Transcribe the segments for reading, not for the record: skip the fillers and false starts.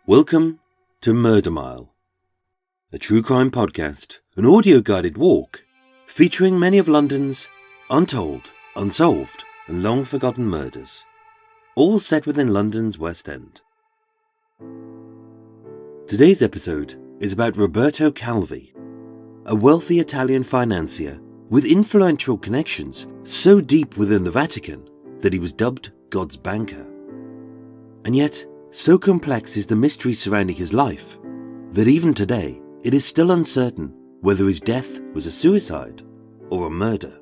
Welcome to Murder Mile, a true crime podcast, an audio-guided walk featuring many of London's untold, unsolved and long-forgotten murders, all set within London's West End. Today's episode is about Roberto Calvi, a wealthy Italian financier with influential connections so deep within the Vatican that he was dubbed God's banker. And yet, so complex is the mystery surrounding his life that even today it is still uncertain whether his death was a suicide or a murder.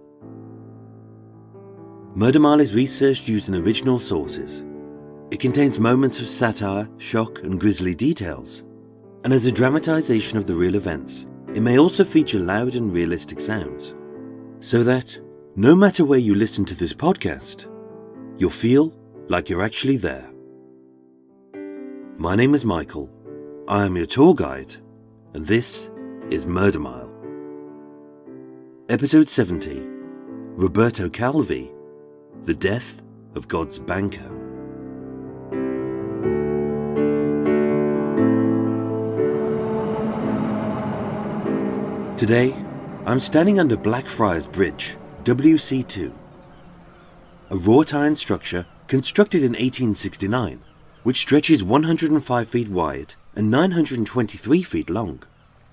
Murder Mile is researched using original sources. It contains moments of satire, shock and grisly details, and as a dramatization of the real events, it may also feature loud and realistic sounds, so that, no matter where you listen to this podcast, you'll feel like you're actually there. My name is Michael, I am your tour guide, and this is Murder Mile. Episode 70, Roberto Calvi, The Death of God's Banker. Today, I'm standing under Blackfriars Bridge, WC2, a wrought iron structure constructed in 1869, which stretches 105 feet wide and 923 feet long,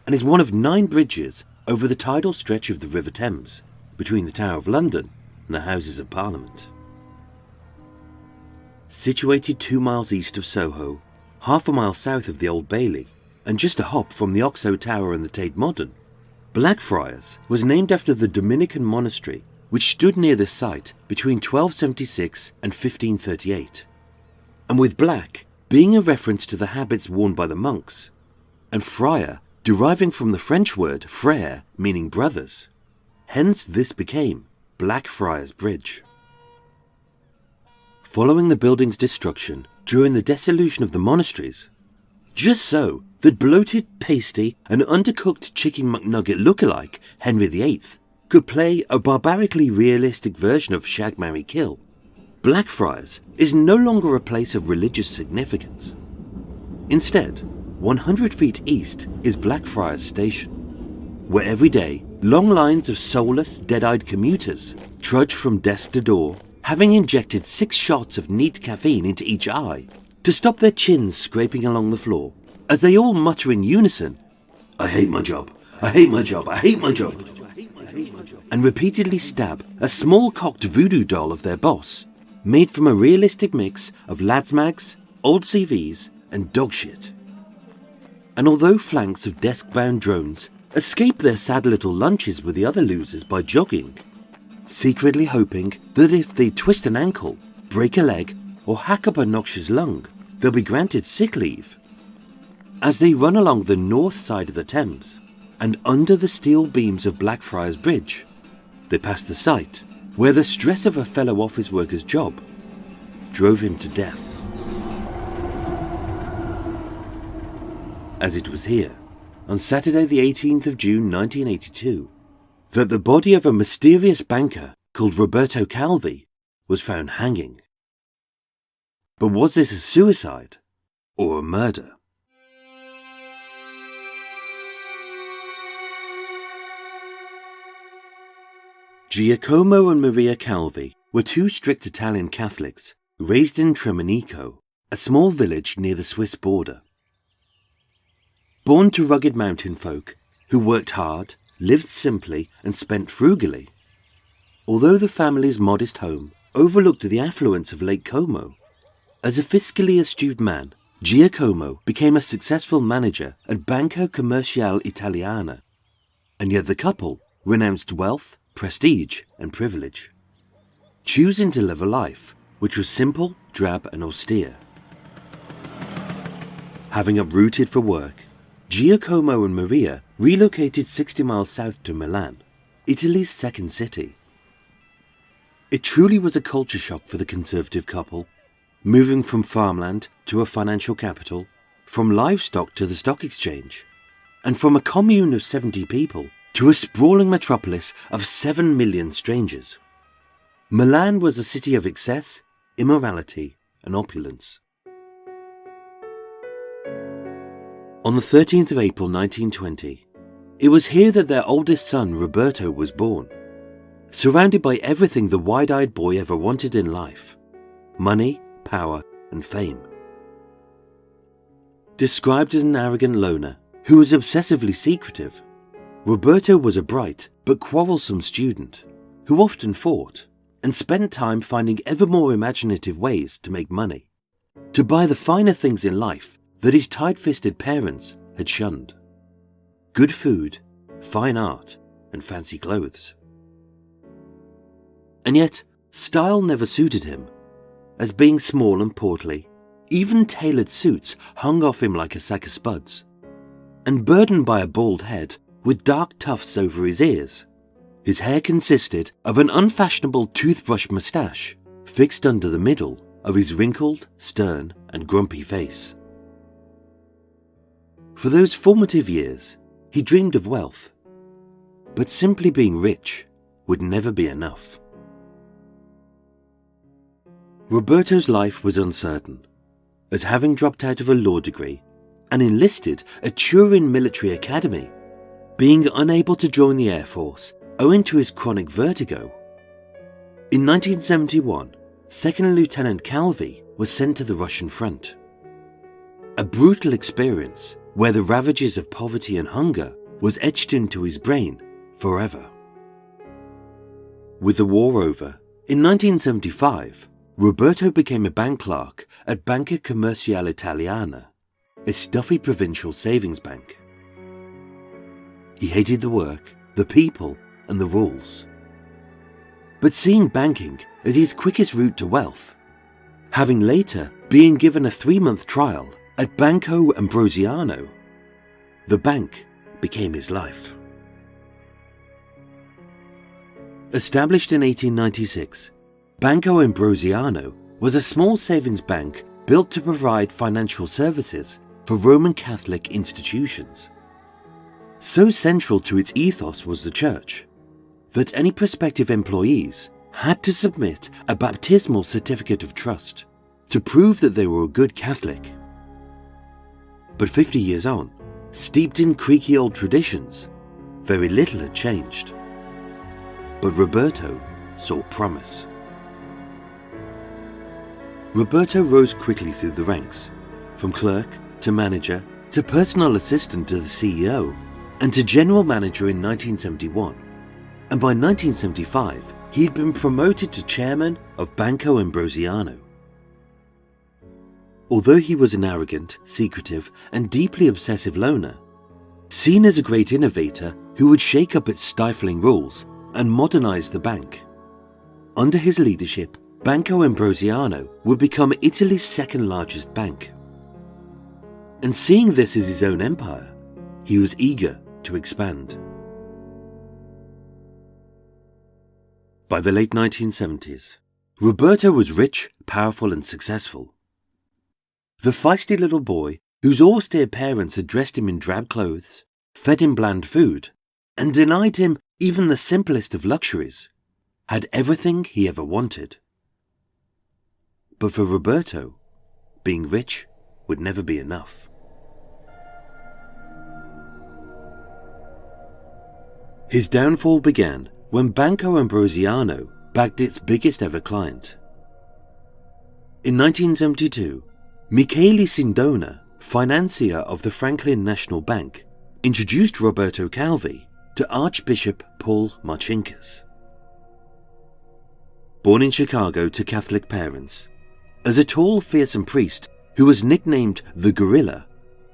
and is one of 9 bridges over the tidal stretch of the River Thames, between the Tower of London and the Houses of Parliament. Situated 2 miles east of Soho, half a mile south of the Old Bailey, and just a hop from the Oxo Tower and the Tate Modern, Blackfriars was named after the Dominican monastery which stood near the site between 1276 and 1538. And with black being a reference to the habits worn by the monks, and friar deriving from the French word frère meaning brothers. Hence this became Blackfriars Bridge. Following the building's destruction during the dissolution of the monasteries, just so that bloated, pasty and undercooked chicken McNugget lookalike Henry VIII could play a barbarically realistic version of Shag, Marry, Kill, Blackfriars is no longer a place of religious significance. Instead, 100 feet east is Blackfriars Station, where every day long lines of soulless, dead-eyed commuters trudge from desk to door, having injected 6 shots of neat caffeine into each eye to stop their chins scraping along the floor, as they all mutter in unison, "I hate my job, I hate my job, I hate my job," and repeatedly stab a small-cocked voodoo doll of their boss, made from a realistic mix of lads mags, old CVs and dog shit. And although flanks of desk-bound drones escape their sad little lunches with the other losers by jogging, secretly hoping that if they twist an ankle, break a leg or hack up a noxious lung, they'll be granted sick leave. As they run along the north side of the Thames and under the steel beams of Blackfriars Bridge, they pass the site where the stress of a fellow office worker's job drove him to death. As it was here, on Saturday the 18th of June 1982, that the body of a mysterious banker called Roberto Calvi was found hanging. But was this a suicide or a murder? Giacomo and Maria Calvi were 2 strict Italian Catholics raised in Tremonico, a small village near the Swiss border. Born to rugged mountain folk who worked hard, lived simply and spent frugally, although the family's modest home overlooked the affluence of Lake Como, as a fiscally astute man, Giacomo became a successful manager at Banco Commerciale Italiana, and yet the couple renounced wealth, prestige and privilege, choosing to live a life which was simple, drab and austere. Having uprooted for work, Giacomo and Maria relocated 60 miles south to Milan, Italy's second city. It truly was a culture shock for the conservative couple, moving from farmland to a financial capital, from livestock to the stock exchange, and from a commune of 70 people to a sprawling metropolis of 7 million strangers. Milan was a city of excess, immorality, and opulence. On the 13th of April 1920, it was here that their oldest son Roberto was born, surrounded by everything the wide-eyed boy ever wanted in life: money, power, and fame. Described as an arrogant loner who was obsessively secretive, Roberto was a bright but quarrelsome student who often fought and spent time finding ever more imaginative ways to make money, to buy the finer things in life that his tight-fisted parents had shunned: good food, fine art, and fancy clothes. And yet, style never suited him, as being small and portly, even tailored suits hung off him like a sack of spuds, and burdened by a bald head with dark tufts over his ears. His hair consisted of an unfashionable toothbrush moustache fixed under the middle of his wrinkled, stern, and grumpy face. For those formative years, he dreamed of wealth, but simply being rich would never be enough. Roberto's life was uncertain, as having dropped out of a law degree and enlisted at Turin Military Academy, being unable to join the Air Force owing to his chronic vertigo. In 1971, Second Lieutenant Calvi was sent to the Russian front. A brutal experience where the ravages of poverty and hunger was etched into his brain forever. With the war over, in 1975, Roberto became a bank clerk at Banca Commerciale Italiana, a stuffy provincial savings bank. He hated the work, the people, and the rules. But seeing banking as his quickest route to wealth, having later been given a 3-month trial at Banco Ambrosiano, the bank became his life. Established in 1896, Banco Ambrosiano was a small savings bank built to provide financial services for Roman Catholic institutions. So central to its ethos was the church that any prospective employees had to submit a baptismal certificate of trust to prove that they were a good Catholic. But 50 years on, steeped in creaky old traditions, very little had changed. But Roberto saw promise. Roberto rose quickly through the ranks, from clerk to manager to personal assistant to the CEO and to general manager in 1971. And by 1975, he had been promoted to chairman of Banco Ambrosiano. Although he was an arrogant, secretive, and deeply obsessive loner, seen as a great innovator who would shake up its stifling rules and modernize the bank, under his leadership, Banco Ambrosiano would become Italy's second largest bank. And seeing this as his own empire, he was eager to expand. By the late 1970s, Roberto was rich, powerful, and successful. The feisty little boy, whose austere parents had dressed him in drab clothes, fed him bland food, and denied him even the simplest of luxuries, had everything he ever wanted. But for Roberto, being rich would never be enough. His downfall began when Banco Ambrosiano backed its biggest ever client. In 1972, Michele Sindona, financier of the Franklin National Bank, introduced Roberto Calvi to Archbishop Paul Marcinkus. Born in Chicago to Catholic parents, as a tall, fearsome priest who was nicknamed the Gorilla,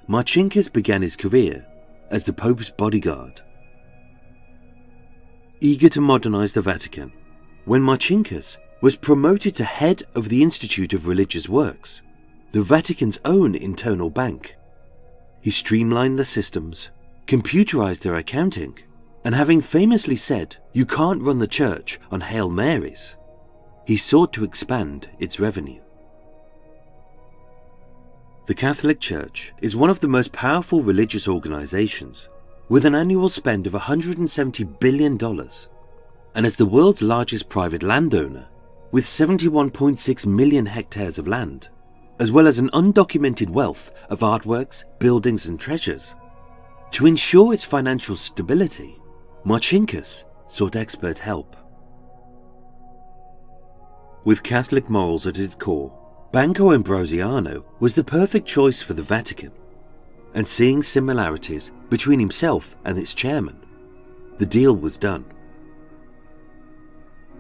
Marcinkus began his career as the Pope's bodyguard. Eager to modernize the Vatican, when Marcinkus was promoted to head of the Institute of Religious Works, the Vatican's own internal bank, he streamlined the systems, computerized their accounting, and having famously said, "You can't run the church on Hail Marys," he sought to expand its revenue. The Catholic Church is one of the most powerful religious organizations, with an annual spend of $170 billion, and as the world's largest private landowner, with 71.6 million hectares of land, as well as an undocumented wealth of artworks, buildings and treasures. To ensure its financial stability, Marcinkus sought expert help. With Catholic morals at its core, Banco Ambrosiano was the perfect choice for the Vatican, and seeing similarities between himself and its chairman, the deal was done.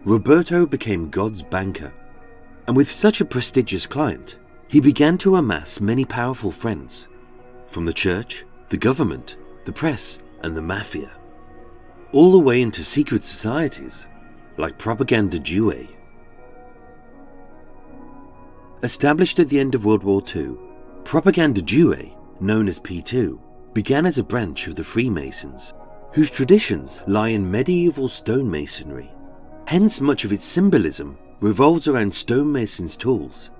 Roberto became God's banker, and with such a prestigious client, he began to amass many powerful friends, from the church, the government, the press, and the mafia, all the way into secret societies like Propaganda Due. Established at the end of World War II, Propaganda Due, known as P2, began as a branch of the Freemasons, whose traditions lie in medieval stonemasonry. Hence much of its symbolism revolves around stonemasons' tools.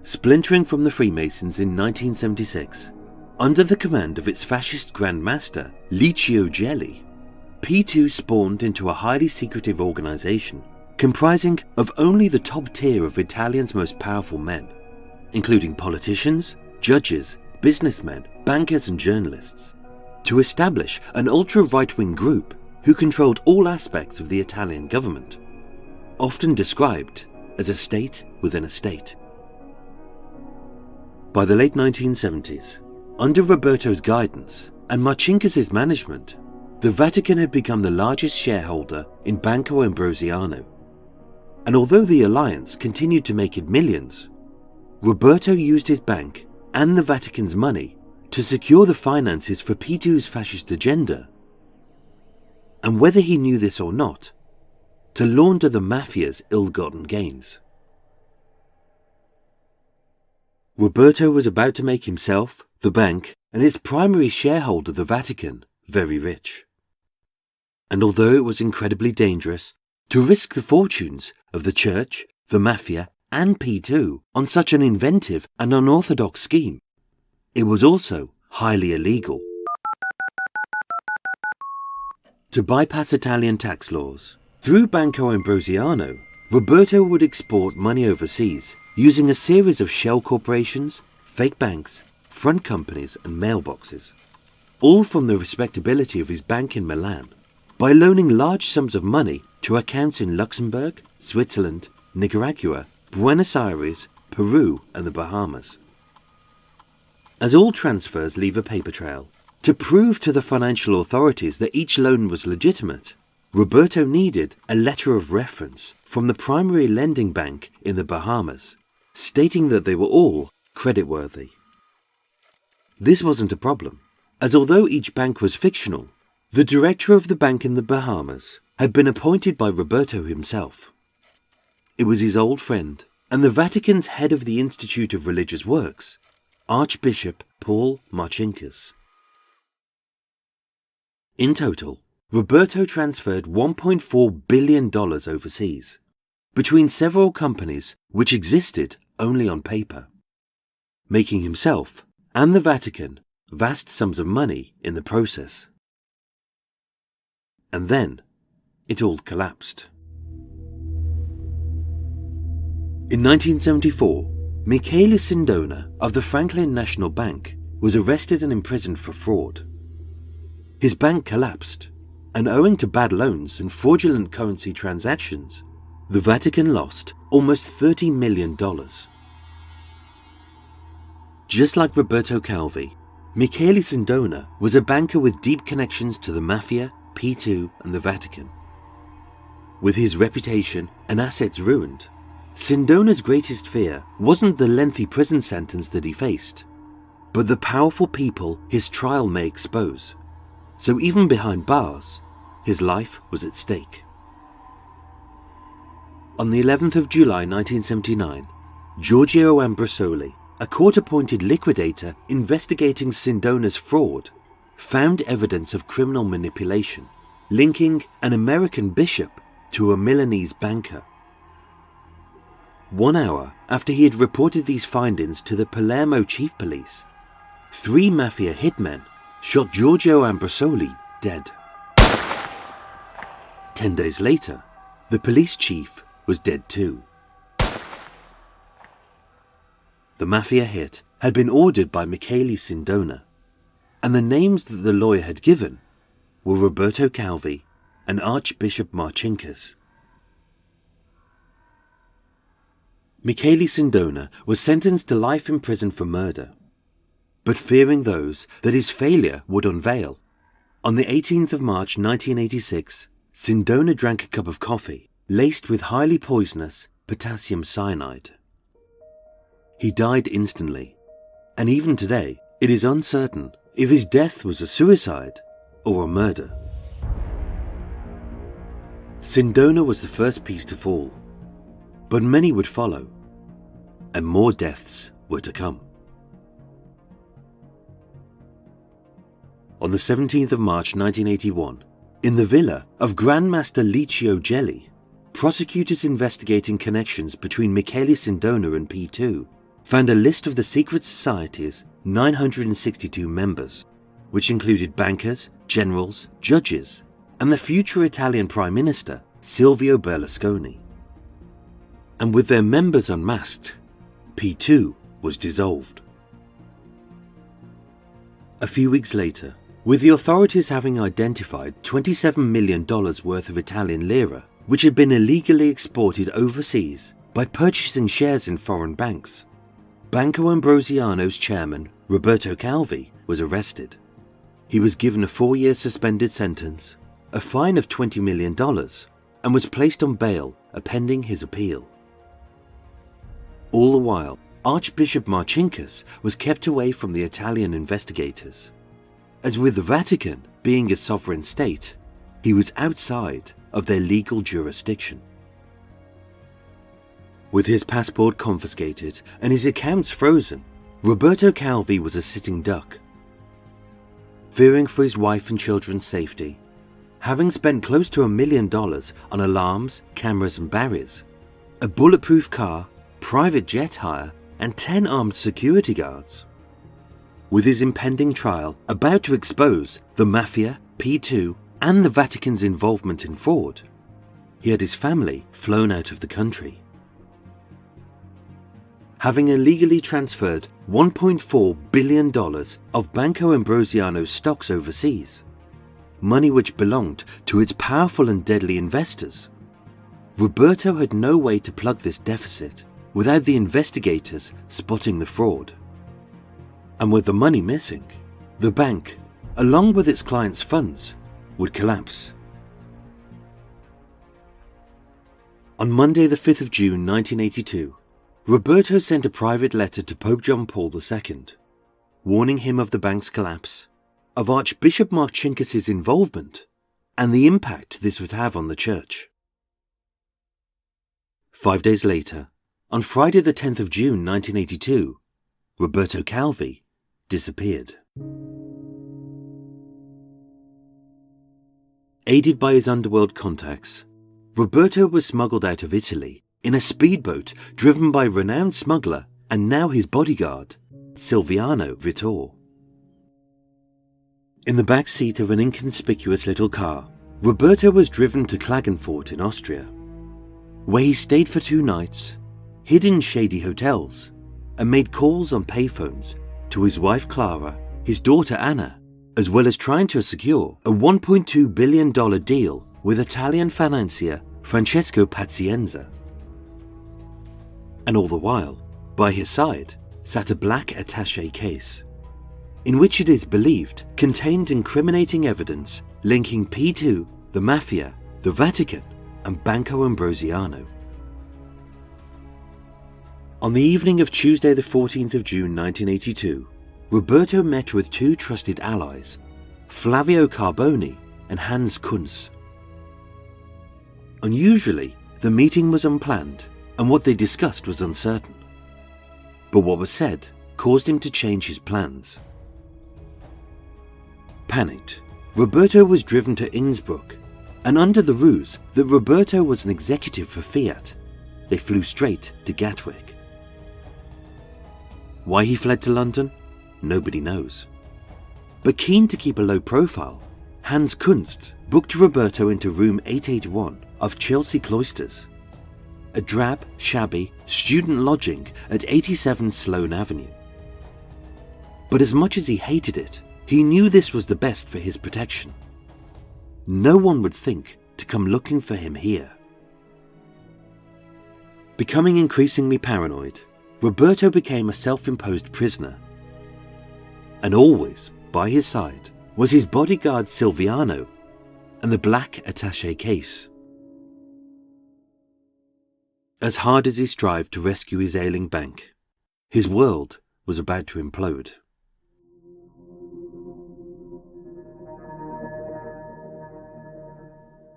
Splintering from the Freemasons in 1976, under the command of its fascist Grand Master, Licio Gelli, P2 spawned into a highly secretive organization comprising of only the top tier of Italian's most powerful men, including politicians, judges, businessmen, bankers and journalists, to establish an ultra-right-wing group who controlled all aspects of the Italian government, often described as a state within a state. By the late 1970s, under Roberto's guidance and Marcinkus's management, the Vatican had become the largest shareholder in Banco Ambrosiano, and although the alliance continued to make it millions, Roberto used his bank and the Vatican's money to secure the finances for P2's fascist agenda, and whether he knew this or not, to launder the mafia's ill-gotten gains. Roberto was about to make himself, the bank, and its primary shareholder, the Vatican, very rich. And although it was incredibly dangerous to risk the fortunes of the church, the mafia, and P2 on such an inventive and unorthodox scheme, it was also highly illegal. To bypass Italian tax laws, through Banco Ambrosiano, Roberto would export money overseas using a series of shell corporations, fake banks, front companies and mailboxes, all from the respectability of his bank in Milan, by loaning large sums of money to accounts in Luxembourg, Switzerland, Nicaragua, Buenos Aires, Peru and the Bahamas. As all transfers leave a paper trail, to prove to the financial authorities that each loan was legitimate, Roberto needed a letter of reference from the primary lending bank in the Bahamas, stating that they were all creditworthy. This wasn't a problem, as although each bank was fictional, the director of the bank in the Bahamas had been appointed by Roberto himself. It was his old friend and the Vatican's head of the Institute of Religious Works, Archbishop Paul Marcinkus. In total, Roberto transferred $1.4 billion overseas, between several companies which existed only on paper, making himself and the Vatican vast sums of money in the process. And then it all collapsed. In 1974, Michele Sindona of the Franklin National Bank was arrested and imprisoned for fraud. His bank collapsed, and owing to bad loans and fraudulent currency transactions, the Vatican lost almost $30 million. Just like Roberto Calvi, Michele Sindona was a banker with deep connections to the Mafia, P2 and the Vatican. With his reputation and assets ruined, Sindona's greatest fear wasn't the lengthy prison sentence that he faced, but the powerful people his trial may expose. So even behind bars, his life was at stake. On the 11th of July 1979, Giorgio Ambrosoli, a court-appointed liquidator investigating Sindona's fraud, found evidence of criminal manipulation, linking an American bishop to a Milanese banker. 1 hour after he had reported these findings to the Palermo chief police, 3 mafia hitmen shot Giorgio Ambrosoli dead. 10 days later, the police chief was dead too. the mafia hit, had been ordered by Michele Sindona, and the names that the lawyer had given were Roberto Calvi and Archbishop Marcinkus. Michele Sindona was sentenced to life in prison for murder, but fearing those that his failure would unveil, on the 18th of March 1986, Sindona drank a cup of coffee laced with highly poisonous potassium cyanide. He died instantly, and even today it is uncertain if his death was a suicide or a murder. Sindona was the first piece to fall, but many would follow, and more deaths were to come. On the 17th of March 1981, in the villa of Grandmaster Licio Gelli, prosecutors investigating connections between Michele Sindona and P2 found a list of the secret society's 962 members, which included bankers, generals, judges, and the future Italian Prime Minister Silvio Berlusconi. And with their members unmasked, P2 was dissolved. A few weeks later, with the authorities having identified $27 million worth of Italian lira, which had been illegally exported overseas by purchasing shares in foreign banks, Banco Ambrosiano's chairman, Roberto Calvi, was arrested. He was given a 4-year suspended sentence, a fine of $20 million, and was placed on bail pending his appeal. All the while, Archbishop Marcinkus was kept away from the Italian investigators. As with the Vatican being a sovereign state, he was outside of their legal jurisdiction. With his passport confiscated and his accounts frozen, Roberto Calvi was a sitting duck. Fearing for his wife and children's safety, having spent close to $1 million on alarms, cameras and barriers, a bulletproof car, private jet hire and 10 armed security guards. With his impending trial about to expose the mafia, P2 and the Vatican's involvement in fraud, he had his family flown out of the country. Having illegally transferred $1.4 billion of Banco Ambrosiano's stocks overseas, money which belonged to its powerful and deadly investors, Roberto had no way to plug this deficit without the investigators spotting the fraud. And with the money missing, the bank, along with its clients' funds, would collapse. On Monday the 5th of June 1982, Roberto sent a private letter to Pope John Paul II, warning him of the bank's collapse, of Archbishop Marcinkus' involvement, and the impact this would have on the church. 5 days later, on Friday the 10th of June 1982, Roberto Calvi disappeared. Aided by his underworld contacts, Roberto was smuggled out of Italy in a speedboat driven by renowned smuggler and now his bodyguard, Silviano Vittor. In the back seat of an inconspicuous little car, Roberto was driven to Klagenfurt in Austria, where he stayed for 2 nights, hid in shady hotels, and made calls on payphones to his wife Clara, his daughter Anna, as well as trying to secure a $1.2 billion deal with Italian financier Francesco Pazienza. And all the while, by his side, sat a black attaché case, in which it is believed contained incriminating evidence linking P2, the Mafia, the Vatican, and Banco Ambrosiano. On the evening of Tuesday the 14th of June 1982, Roberto met with 2 trusted allies, Flavio Carboni and Hans Kunz. Unusually, the meeting was unplanned and what they discussed was uncertain. But what was said caused him to change his plans. Panicked, Roberto was driven to Innsbruck, and under the ruse that Roberto was an executive for Fiat, they flew straight to Gatwick. Why he fled to London? Nobody knows. But keen to keep a low profile, Hans Kunst booked Roberto into room 881 of Chelsea Cloisters. a drab, shabby student lodging at 87 Sloane Avenue. But as much as he hated it, he knew this was the best for his protection. No one would think to come looking for him here. Becoming increasingly paranoid, Roberto became a self-imposed prisoner. And always, by his side, was his bodyguard Silviano and the black attaché case. As hard as he strived to rescue his ailing bank, his world was about to implode.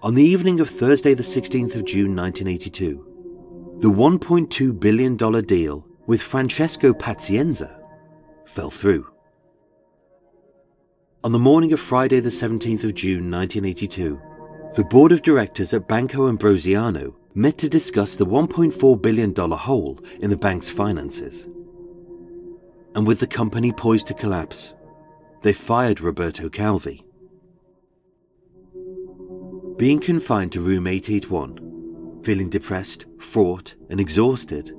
On the evening of Thursday the 16th of June 1982, the $1.2 billion deal with Francesco Pazienza fell through. On the morning of Friday the 17th of June 1982, the board of directors at Banco Ambrosiano met to discuss the $1.4 billion hole in the bank's finances. And with the company poised to collapse, they fired Roberto Calvi. Being confined to room 881, feeling depressed, fraught, and exhausted,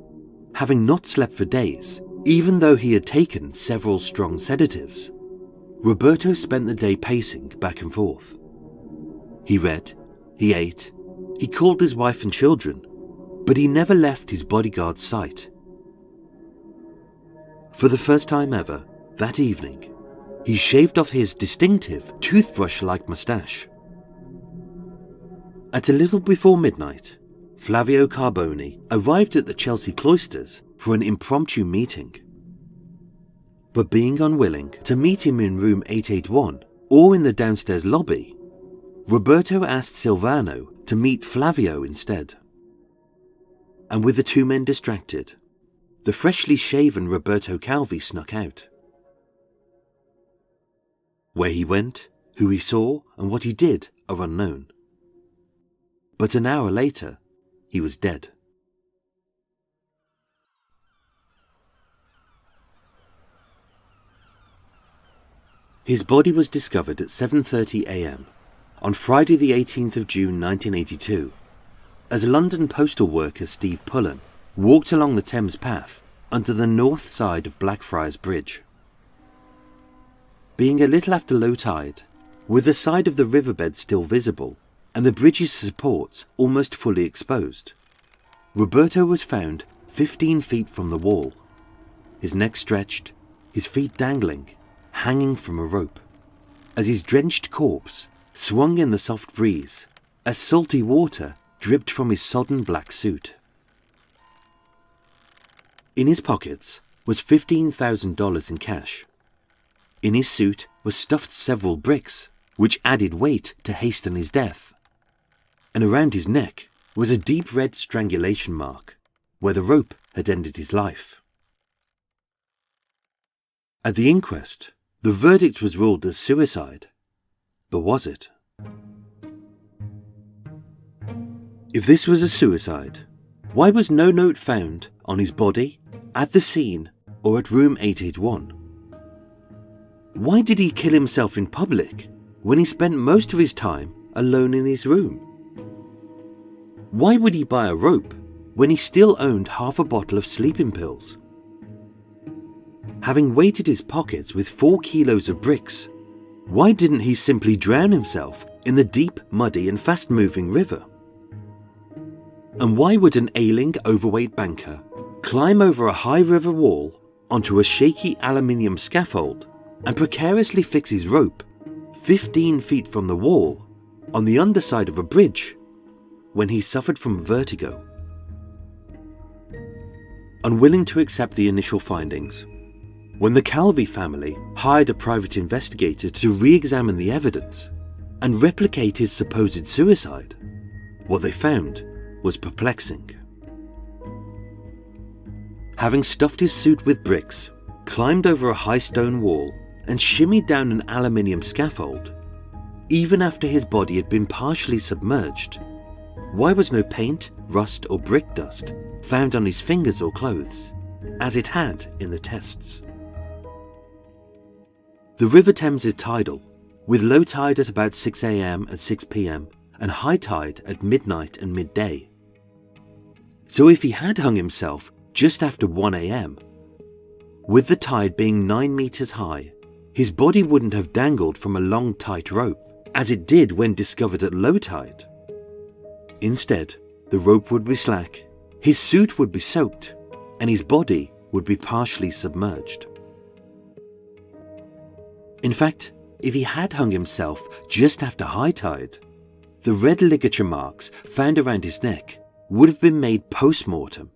having not slept for days, even though he had taken several strong sedatives, Roberto spent the day pacing back and forth. He read, he ate, he called his wife and children, but he never left his bodyguard's sight. For the first time ever, that evening, he shaved off his distinctive toothbrush-like mustache. At a little before midnight, Flavio Carboni arrived at the Chelsea cloisters for an impromptu meeting. But being unwilling to meet him in room 881 or in the downstairs lobby, Roberto asked Silvano to meet Flavio instead. And with the two men distracted, the freshly shaven Roberto Calvi snuck out. Where he went, who he saw, and what he did are unknown. But an hour later, he was dead. His body was discovered at 7:30 a.m. on Friday the 18th of June 1982, as London postal worker Steve Pullen walked along the Thames path under the north side of Blackfriars Bridge. Being a little after low tide, with the side of the riverbed still visible and the bridge's supports almost fully exposed, Roberto was found 15 feet from the wall, his neck stretched, his feet dangling, hanging from a rope, as his drenched corpse swung in the soft breeze as salty water dripped from his sodden black suit. In his pockets was $15,000 in cash. In his suit was stuffed several bricks, which added weight to hasten his death. And around his neck was a deep red strangulation mark, where the rope had ended his life. At the inquest, the verdict was ruled as suicide. But was it? If this was a suicide, why was no note found on his body, at the scene, or at room 881? Why did he kill himself in public when he spent most of his time alone in his room? Why would he buy a rope when he still owned half a bottle of sleeping pills? Having weighted his pockets with 4 kilos of bricks, why didn't he simply drown himself in the deep, muddy and fast-moving river? And why would an ailing, overweight banker climb over a high river wall onto a shaky aluminium scaffold and precariously fix his rope 15 feet from the wall on the underside of a bridge when he suffered from vertigo? Unwilling to accept the initial findings, when the Calvi family hired a private investigator to re-examine the evidence and replicate his supposed suicide, what they found was perplexing. Having stuffed his suit with bricks, climbed over a high stone wall, and shimmied down an aluminium scaffold, even after his body had been partially submerged, why was no paint, rust, or brick dust found on his fingers or clothes, as it had in the tests? The River Thames is tidal, with low tide at about 6 a.m. and 6 p.m. and high tide at midnight and midday. So if he had hung himself just after 1 a.m, with the tide being 9 meters high, his body wouldn't have dangled from a long tight rope, as it did when discovered at low tide. Instead, the rope would be slack, his suit would be soaked, and his body would be partially submerged. In fact, if he had hung himself just after high tide, the red ligature marks found around his neck would have been made post-mortem.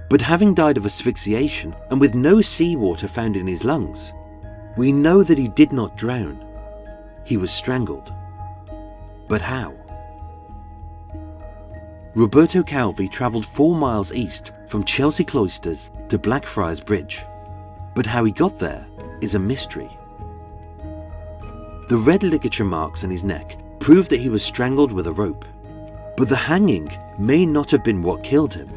But having died of asphyxiation and with no seawater found in his lungs, we know that he did not drown. He was strangled. But how? Roberto Calvi travelled 4 miles east from Chelsea Cloisters to Blackfriars Bridge, but how he got there is a mystery. The red ligature marks on his neck prove that he was strangled with a rope, but the hanging may not have been what killed him.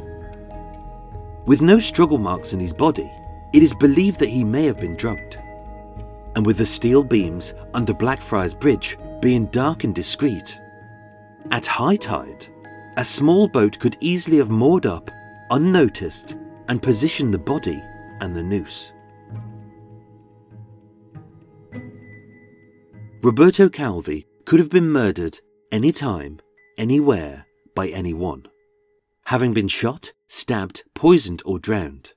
With no struggle marks on his body, it is believed that he may have been drugged. And with the steel beams under Blackfriars Bridge being dark and discreet, at high tide, a small boat could easily have moored up, unnoticed, and positioned the body and the noose. Roberto Calvi could have been murdered anytime, anywhere, by anyone, having been shot, stabbed, poisoned, or drowned,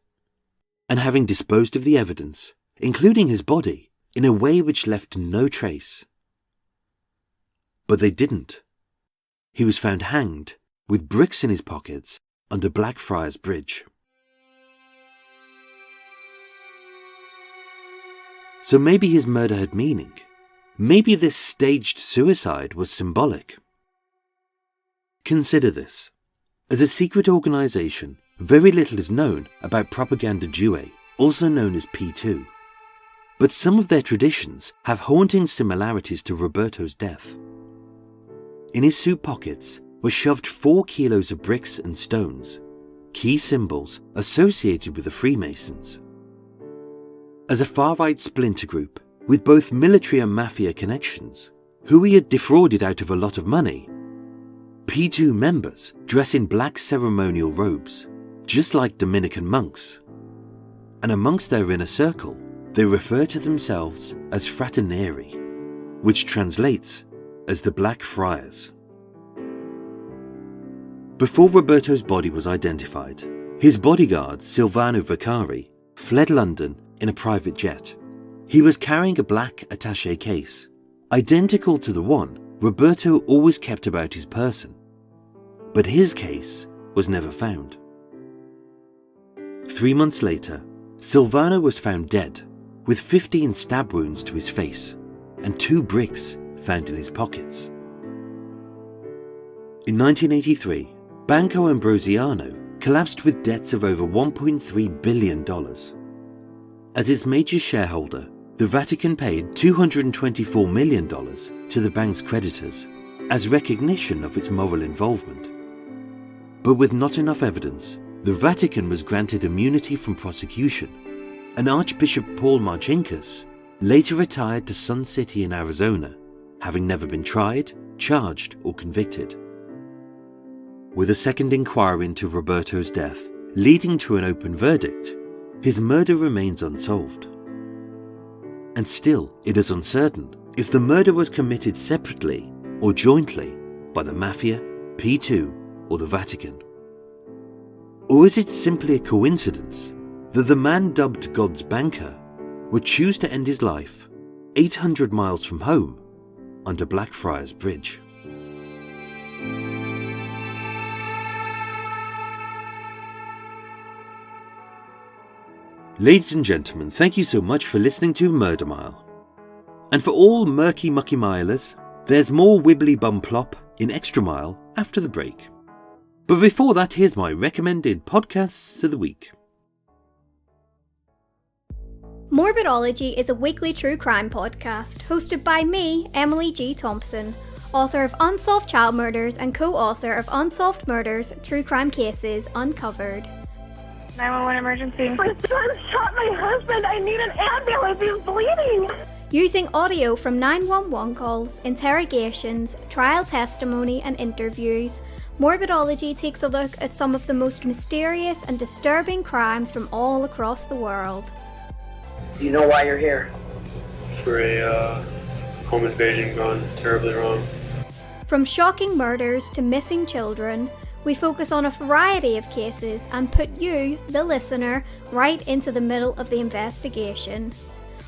and having disposed of the evidence, including his body, in a way which left no trace. But they didn't. He was found hanged, with bricks in his pockets, under Blackfriars Bridge. So maybe his murder had meaning. Maybe this staged suicide was symbolic. Consider this. As a secret organisation, very little is known about Propaganda Due, also known as P2. But some of their traditions have haunting similarities to Roberto's death. In his suit pockets were shoved 4 kilos of bricks and stones, key symbols associated with the Freemasons. As a far-right splinter group with both military and mafia connections, who he had defrauded out of a lot of money, P2 members dress in black ceremonial robes, just like Dominican monks. And amongst their inner circle, they refer to themselves as Fraternari, which translates as the Black Friars. Before Roberto's body was identified, his bodyguard, Silvano Vaccari, fled London in a private jet. He was carrying a black attaché case, identical to the one Roberto always kept about his person. But his case was never found. 3 months later, Silvano was found dead, with 15 stab wounds to his face and 2 bricks found in his pockets. In 1983, Banco Ambrosiano collapsed with debts of over $1.3 billion. As its major shareholder, the Vatican paid $224 million to the bank's creditors as recognition of its moral involvement. But with not enough evidence, the Vatican was granted immunity from prosecution, and Archbishop Paul Marcinkus later retired to Sun City in Arizona, having never been tried, charged, or convicted. With a second inquiry into Roberto's death leading to an open verdict, his murder remains unsolved. And still, it is uncertain if the murder was committed separately or jointly by the Mafia, P2, or the Vatican. Or is it simply a coincidence that the man dubbed God's banker would choose to end his life 800 miles from home under Blackfriars Bridge? Ladies and gentlemen, thank you so much for listening to Murder Mile. And for all murky mucky milers, there's more wibbly bum plop in Extra Mile after the break. But before that, here's my recommended podcasts of the week. Morbidology is a weekly true crime podcast hosted by me, Emily G. Thompson, author of Unsolved Child Murders and co-author of Unsolved Murders, True Crime Cases Uncovered. 911 emergency. My son shot my husband. I need an ambulance. He's bleeding. Using audio from 911 calls, interrogations, trial testimony, and interviews, Morbidology takes a look at some of the most mysterious and disturbing crimes from all across the world. Do you know why you're here? For a home invasion gone terribly wrong. From shocking murders to missing children, we focus on a variety of cases and put you, the listener, right into the middle of the investigation.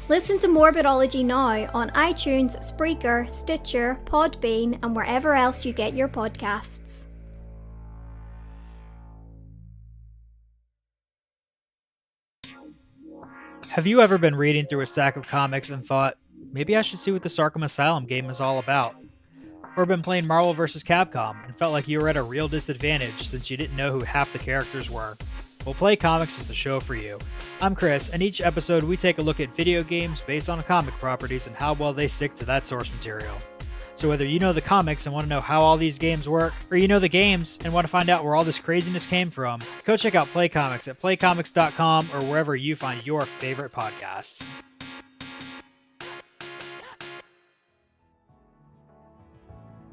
Listen to Morbidology now on iTunes, Spreaker, Stitcher, Podbean, and wherever else you get your podcasts. Have you ever been reading through a stack of comics and thought, maybe I should see what this Arkham Asylum game is all about? Or been playing Marvel vs. Capcom and felt like you were at a real disadvantage since you didn't know who half the characters were? Well, Play Comics is the show for you. I'm Chris, and each episode we take a look at video games based on comic properties and how well they stick to that source material. So whether you know the comics and want to know how all these games work, or you know the games and want to find out where all this craziness came from, go check out Play Comics at playcomics.com or wherever you find your favorite podcasts.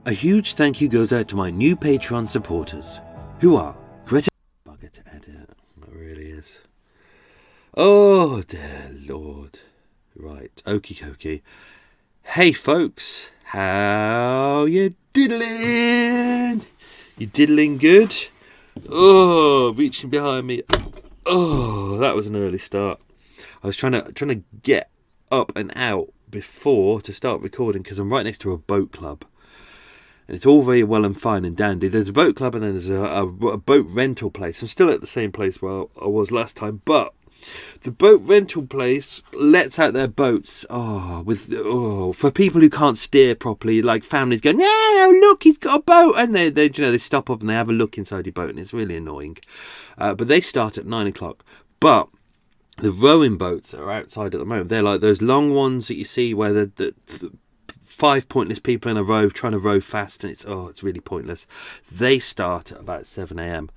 A huge thank you goes out to my new Patreon supporters, who are Greta. Bugger to edit, it really is. Oh dear Lord. Right, okie dokie. Hey folks, how you diddling? You diddling good? Oh, reaching behind me. Oh, that was an early start. I was trying to get up and out before to start recording because I'm right next to a boat club. And it's all very well and fine and dandy. There's a boat club and then there's a boat rental place. I'm still at the same place where I was last time, but the boat rental place lets out their boats. For people who can't steer properly, like families going, "Yeah, look, he's got a boat," and they stop up and they have a look inside your boat, and it's really annoying. But they start at 9 o'clock. But the rowing boats are outside at the moment. They're like those long ones that you see where the 5 pointless people in a row trying to row fast, and it's really pointless. They start at about 7 a.m.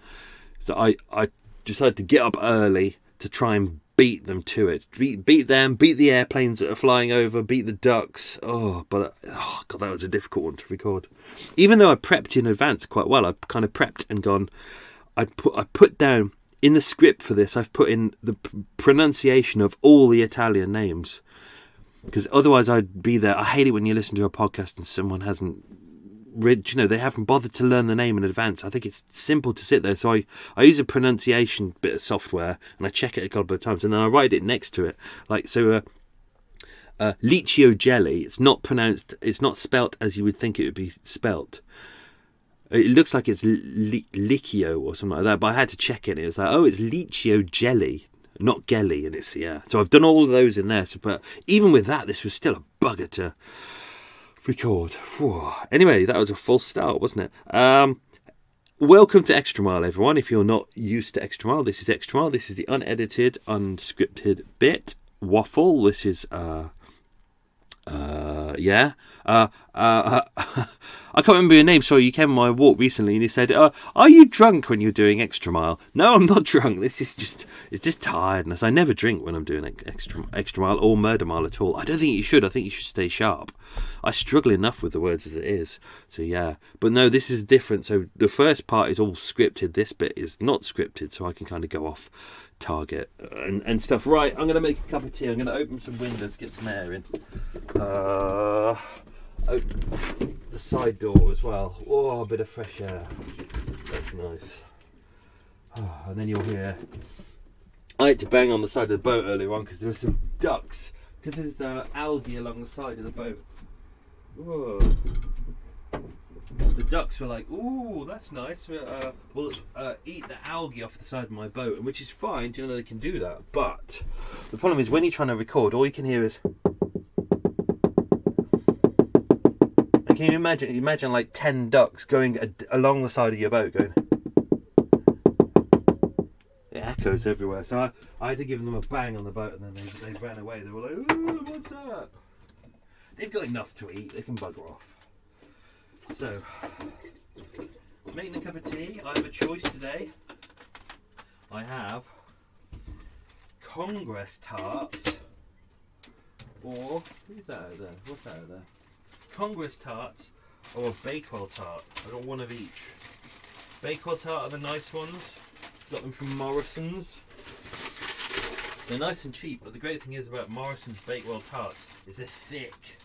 So I decided to get up early to try and beat them to it. Beat them, beat the airplanes that are flying over, beat the ducks. God, that was a difficult one to record. Even though I prepped in advance quite well, I kind of prepped and gone. I put down in the script for this. I've put in the pronunciation of all the Italian names. Because otherwise I'd be there. I hate it when you listen to a podcast and someone hasn't read, they haven't bothered to learn the name in advance. I think it's simple to sit there. So I use a pronunciation bit of software and I check it a couple of times and then I write it next to it. Like, so Liccio jelly, it's not spelt as you would think it would be spelt. It looks like it's Licchio or something like that, but I had to check it and it was like, oh, it's Liccio jelly. Not Gelly, and it's, yeah. So I've done all of those in there. But even with that, this was still a bugger to record. Whew. Anyway, that was a false start, wasn't it? Welcome to Extra Mile, everyone. If you're not used to Extra Mile, this is Extra Mile. This is the unedited, unscripted bit waffle. This is, I can't remember your name. Sorry, you came on my walk recently and you said, are you drunk when you're doing Extra Mile? No, I'm not drunk. It's just tiredness. I never drink when I'm doing extra mile or murder mile at all. I don't think you should. I think you should stay sharp. I struggle enough with the words as it is. So yeah, but no, this is different. So the first part is all scripted. This bit is not scripted, so I can kind of go off target and stuff. Right, I'm going to make a cup of tea. I'm going to open some windows, get some air in. Open the side door as well. Oh, a bit of fresh air. That's nice. And then you'll hear. I had to bang on the side of the boat earlier on because there were some ducks. Because there's algae along the side of the boat. Whoa. The ducks were like, "Ooh, that's nice. We'll eat the algae off the side of my boat," which is fine. Do you know they can do that? But the problem is when you're trying to record, all you can hear is. And can you imagine like 10 ducks going along the side of your boat, going? It echoes everywhere. So I had to give them a bang on the boat, and then they ran away. They were like, "Ooh, what's that?" They've got enough to eat. They can bugger off. So, making a cup of tea. I have a choice today. I have Congress tarts or who's that out there? What's that out there? Congress tarts or a Bakewell tart. I got one of each. Bakewell tart are the nice ones. Got them from Morrison's. They're nice and cheap, but the great thing is about Morrison's Bakewell tarts is they're thick.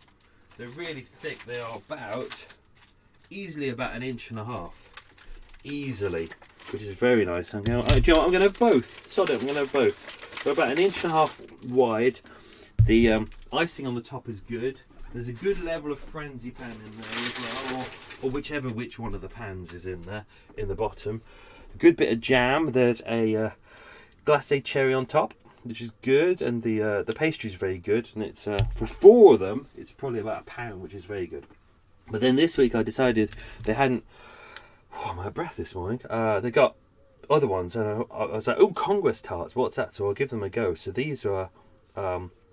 They're really thick. They are easily about 1.5 inches. Easily, which is very nice. I'm going to have both. Sod it, I'm going to have both. They're about 1.5 inches wide. The icing on the top is good. There's a good level of frenzy pan in there as well, or which one of the pans is in there, in the bottom. A good bit of jam. There's a glacé cherry on top, which is good, and the pastry is very good. And it's for 4 of them, it's probably about £1, which is very good. But then this week I decided they hadn't. Oh, I'm out of breath this morning. They got other ones, and I was like, "Oh, Congress tarts, what's that?" So I'll give them a go. So these are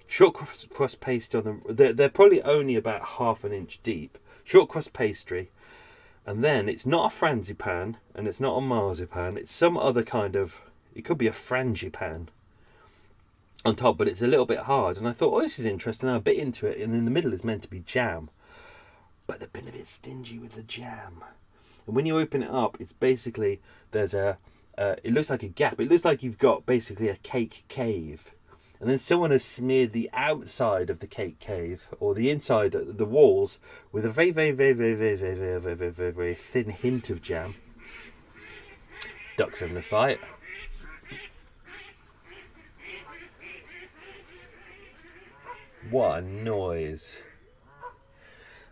short crust pastry on them. They're probably only about 1/2 inch deep. Short crust pastry, and then it's not a frangipan, and it's not a marzipan. It's some other kind of. It could be a frangipan on top, but it's a little bit hard. And I thought, oh, this is interesting. I bit into it, and in the middle is meant to be jam, but they've been a bit stingy with the jam. And when you open it up, it's basically there's a. It looks like a gap. It looks like you've got basically a cake cave. And then someone has smeared the outside of the cake cave, or the inside, the walls, with a very, very, very, very, very, very, very, very, very, very, very thin hint of jam. Ducks having a fight. What a noise.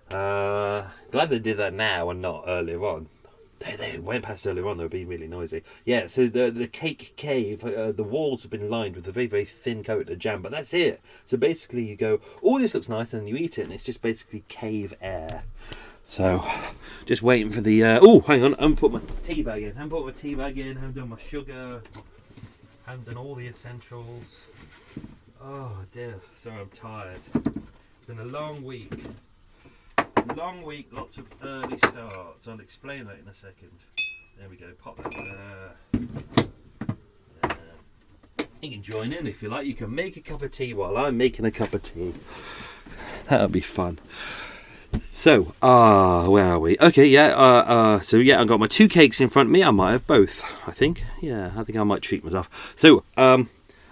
Glad they did that now and not earlier on. They went past earlier on, they were being really noisy. Yeah, so the cake cave, the walls have been lined with a very, very thin coat of jam, but that's it. So basically you go, oh, this looks nice, and then you eat it, and it's just basically cave air. So, just waiting for the... oh, hang on, I haven't put my tea bag in. I haven't done my sugar. I haven't done all the essentials. Oh, dear. Sorry, I'm tired. It's been a long week. Lots of early starts. I'll explain that in a second. There we go, pop that there. You can join in if you like. You can make a cup of tea while I'm making a cup of tea. That'll be fun. So, where are we? Okay, yeah, so yeah, I've got my 2 cakes in front of me. I might have both, I think. Yeah, I think I might treat myself. So, I'm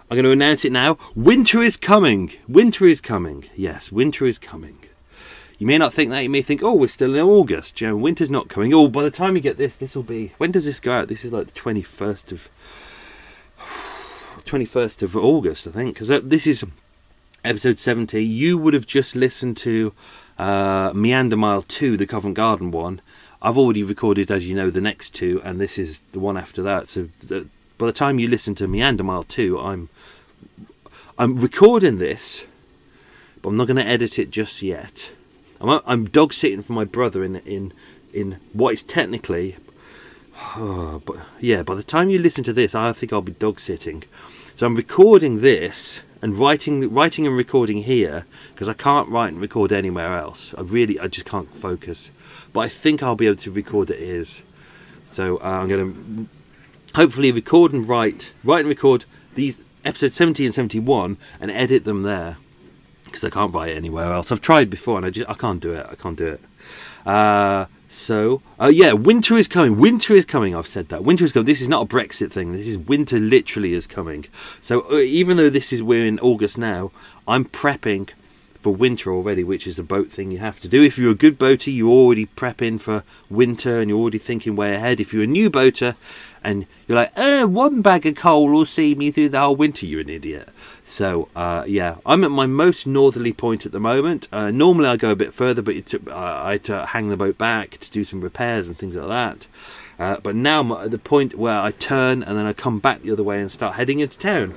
going to announce it now. Winter is coming. Winter is coming. Yes, winter is coming. You may not think that. You may think, oh, we're still in August. You know, winter's not coming. Oh, by the time you get this will be... When does this go out? This is like the 21st of August, I think. Because this is episode 70. You would have just listened to Meander Mile 2, the Covent Garden one. I've already recorded, as you know, the next 2, and this is the one after that. So by the time you listen to Meander Mile 2, I'm recording this, but I'm not going to edit it just yet. I'm dog sitting for my brother in what is technically, but yeah. By the time you listen to this, I think I'll be dog sitting. So I'm recording this and writing and recording here because I can't write and record anywhere else. I just can't focus. But I think I'll be able to record at his. So I'm going to hopefully record and write and record these episodes 70 and 71 and edit them there. Because I can't write it anywhere else. I've tried before and I can't do it. Yeah, winter is coming. Winter is coming. I've said that. Winter is coming. This is not a Brexit thing. This is winter literally is coming. So even though we're in August now, I'm prepping for winter already, which is a boat thing you have to do. If you're a good boater, you're already prepping for winter and you're already thinking way ahead. If you're a new boater and you're like, 1 bag of coal will see me through the whole winter, you're an idiot. So, yeah, I'm at my most northerly point at the moment. Normally I go a bit further, but I had to hang the boat back to do some repairs and things like that. But now I'm at the point where I turn and then I come back the other way and start heading into town.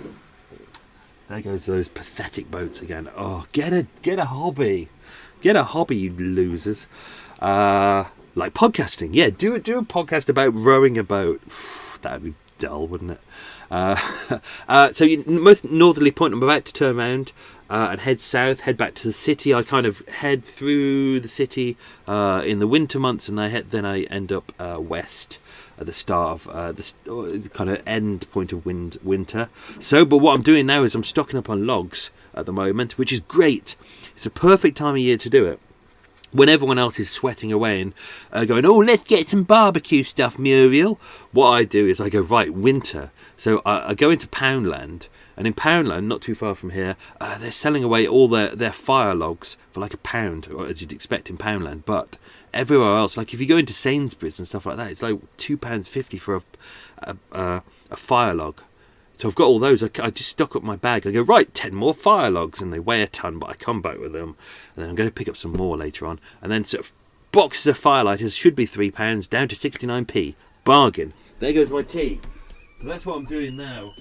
There goes those pathetic boats again. Oh, get a hobby. Get a hobby, you losers. Like podcasting. Yeah, do a podcast about rowing a boat. That would be dull, wouldn't it? So most northerly point, I'm about to turn around and head south, head back to the city. I kind of head through the city in the winter months, and then I end up west at the start of the kind of end point of winter. So, but what I'm doing now is I'm stocking up on logs at the moment, which is great. It's a perfect time of year to do it. When everyone else is sweating away and going, oh, let's get some barbecue stuff, Muriel. What I do is I go, right, winter. So I go into Poundland, and in Poundland, not too far from here, they're selling away all their fire logs for like £1, or as you'd expect in Poundland. But everywhere else, like if you go into Sainsbury's and stuff like that, it's like £2.50 for a fire log. So I've got all those. I just stock up my bag. I go, right, 10 more fire logs, and they weigh a ton, but I come back with them. And then I'm going to pick up some more later on. And then sort of boxes of firelighters should be £3, down to 69p. Bargain. There goes my tea. So that's what I'm doing now.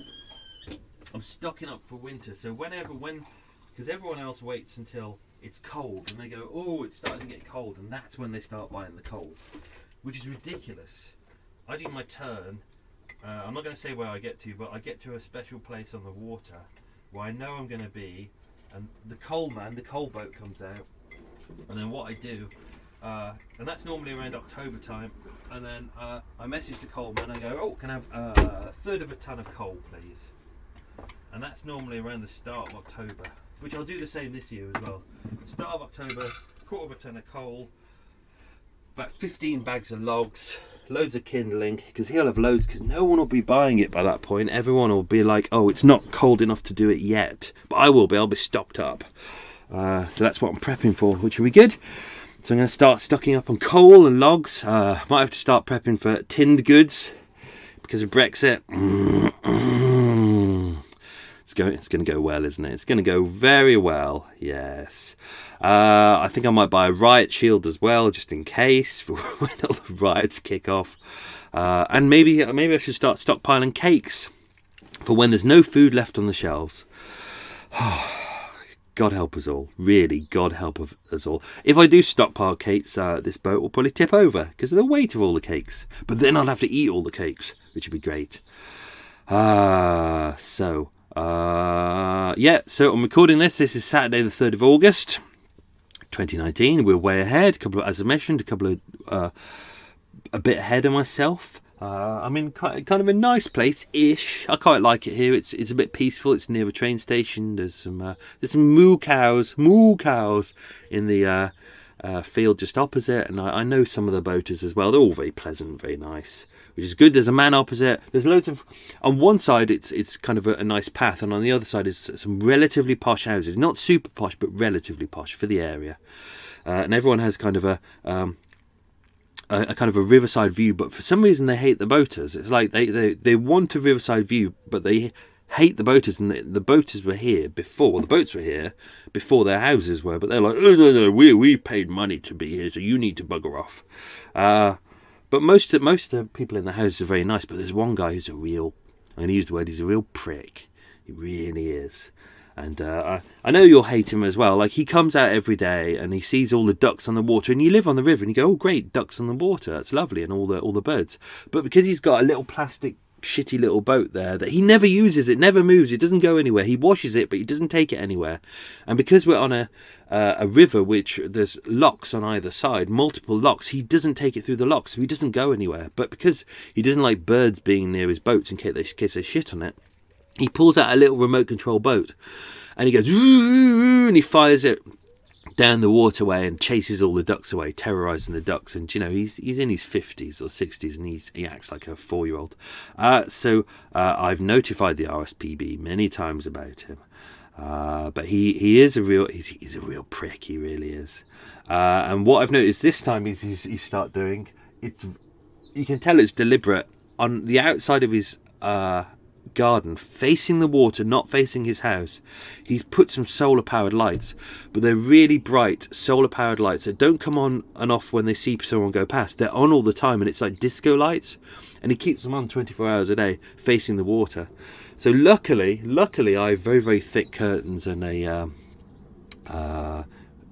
I'm stocking up for winter. So because everyone else waits until it's cold, and they go, oh, it's starting to get cold, and that's when they start buying the coal, which is ridiculous. I do my turn. I'm not going to say where I get to, but I get to a special place on the water where I know I'm going to be, and the coal boat comes out, and then what I do, and that's normally around October time, and then I message the coalman, I go, oh, can I have a third of a ton of coal, please? And that's normally around the start of October, which I'll do the same this year as well. Start of October, quarter of a ton of coal, about 15 bags of logs, loads of kindling, because he'll have loads, because no one will be buying it by that point. Everyone will be like, oh, it's not cold enough to do it yet, but I'll be stocked up. So that's what I'm prepping for, which will be good. So I'm going to start stocking up on coal and logs. Might have to start prepping for tinned goods because of Brexit. It's going to go well, isn't it? It's going to go very well, yes. I think I might buy a riot shield as well, just in case, for when all the riots kick off. And maybe I should start stockpiling cakes for when there's no food left on the shelves. God help us all. Really, God help us all. If I do stockpile cakes, this boat will probably tip over because of the weight of all the cakes. But then I'll have to eat all the cakes, which would be great. So I'm recording this. This is Saturday the 3rd of August, 2019. We're way ahead. As I mentioned, a bit ahead of myself. I'm in kind of a nice place-ish. I quite like it here. It's a bit peaceful. It's near a train station. There's some moo cows in the field just opposite, and I know some of the boaters as well. They're all very pleasant, very nice, which is good. There's a man opposite. There's loads of... On one side, it's kind of a nice path, and on the other side is some relatively posh houses. Not super posh, but relatively posh for the area. And everyone has kind of a kind of a riverside view, but for some reason they hate the boaters. It's like they want a riverside view, but they hate the boaters, and the boaters were here before. The boats were here before their houses were, but they're like, oh, no, we paid money to be here, so you need to bugger off. But most of the people in the house are very nice, but there's one guy who's I'm going to use the word, he's a real prick. He really is. And I know you'll hate him as well. Like, he comes out every day and he sees all the ducks on the water, and you live on the river and you go, oh great, ducks on the water, that's lovely, and all the birds. But because he's got a little plastic shitty little boat there that he never uses, it never moves, it doesn't go anywhere, he washes it but he doesn't take it anywhere, and because we're on a river which there's locks on either side, multiple locks, he doesn't take it through the locks, so he doesn't go anywhere. But because he doesn't like birds being near his boats in case they shit on it, he pulls out a little remote control boat and he goes and he fires it down the waterway and chases all the ducks away, terrorising the ducks. And, you know, he's in his 50s or 60s and he acts like a 4-year-old. So I've notified the RSPB many times about him. But he is he's a real prick, he really is. And what I've noticed this time is he start doing, you can tell it's deliberate. On the outside of his garden, facing the water, not facing his house, he's put some solar powered lights, but they're really bright solar powered lights that don't come on and off when they see someone go past. They're on all the time, and it's like disco lights, and he keeps them on 24 hours a day facing the water. So luckily I have very, very thick curtains and an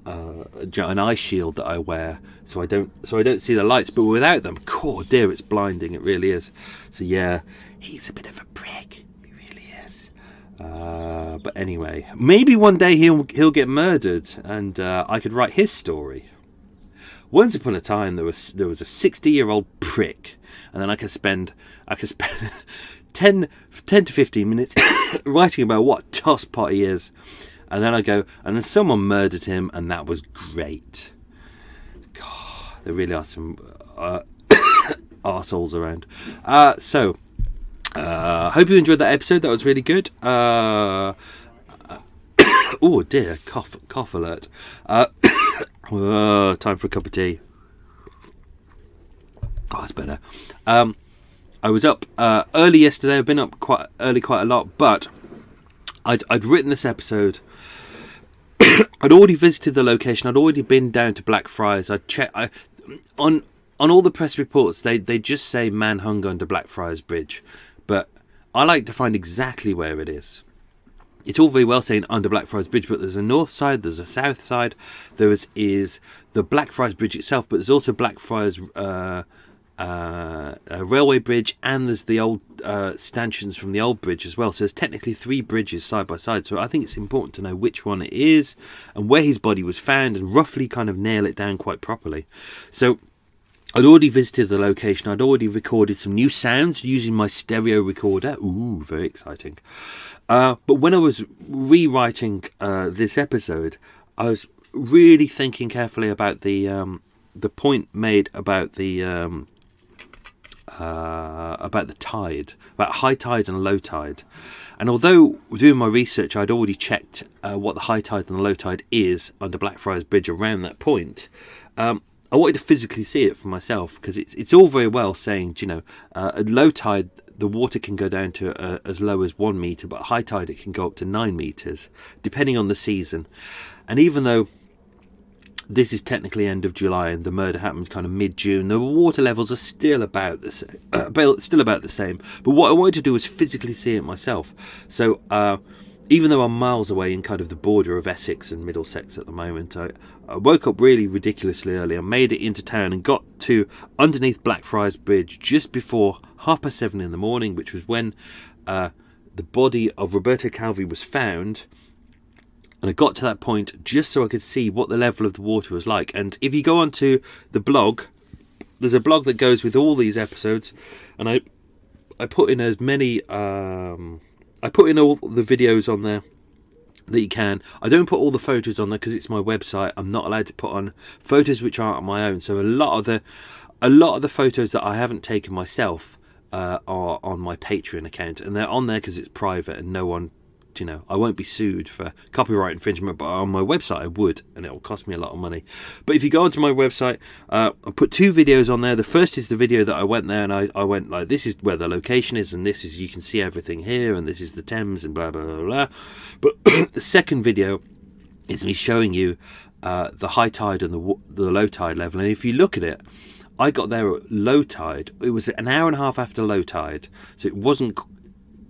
eye shield that I wear, so I don't see the lights. But without them, oh dear, it's blinding, it really is. So yeah, he's a bit of a prick, he really is. But anyway, maybe one day he'll get murdered, and I could write his story. Once upon a time, there was a 60-year-old prick, and then I could spend 10 to 15 minutes writing about what tosspot he is. And then I go, and then someone murdered him, and that was great. God, there really are some arseholes around. Hope you enjoyed that episode. That was really good. Oh dear, cough alert. Time for a cup of tea. Oh, that's better. I was up early yesterday. I've been up quite early quite a lot, but I'd written this episode. I'd already visited the location. I'd already been down to Blackfriars. On all the press reports, they just say man hung under Blackfriars Bridge, but I like to find exactly where it is. It's all very well saying under Blackfriars Bridge, but there's a north side, there's a south side, there is the Blackfriars Bridge itself, but there's also Blackfriars railway bridge, and there's the old stanchions from the old bridge as well. So there's technically 3 bridges side by side. So I think it's important to know which one it is and where his body was found, and roughly kind of nail it down quite properly. So I'd already visited the location. I'd already recorded some new sounds using my stereo recorder. Ooh, very exciting. But when I was rewriting this episode, I was really thinking carefully about the point made about the tide, about high tide and low tide. And although doing my research, I'd already checked what the high tide and the low tide is under Blackfriars Bridge around that point. I wanted to physically see it for myself, because it's all very well saying, at low tide the water can go down to as low as 1 metre, but at high tide it can go up to 9 metres, depending on the season. And even though this is technically end of July and the murder happened kind of mid-June, the water levels are still about the same. But what I wanted to do was physically see it myself. So even though I'm miles away in kind of the border of Essex and Middlesex at the moment, I woke up really ridiculously early. I made it into town and got to underneath Blackfriars Bridge just before 7:30 in the morning, which was when the body of Roberto Calvi was found. And I got to that point just so I could see what the level of the water was like. And if you go onto the blog, there's a blog that goes with all these episodes, and I put in as many I put in all the videos on there that you can. I don't put all the photos on there because it's my website. I'm not allowed to put on photos which aren't my own. So a lot of the photos that I haven't taken myself are on my Patreon account, and they're on there because it's private and no one, I won't be sued for copyright infringement, but on my website I would, and it will cost me a lot of money. But if you go onto my website, I put 2 videos on there. The first is the video that I went there, and I went like, this is where the location is, and this is, you can see everything here, and this is the Thames, and blah blah blah blah. But the second video is me showing you the high tide and the low tide level. And if you look at it, I got there at low tide. It was an hour and a half after low tide, so it wasn't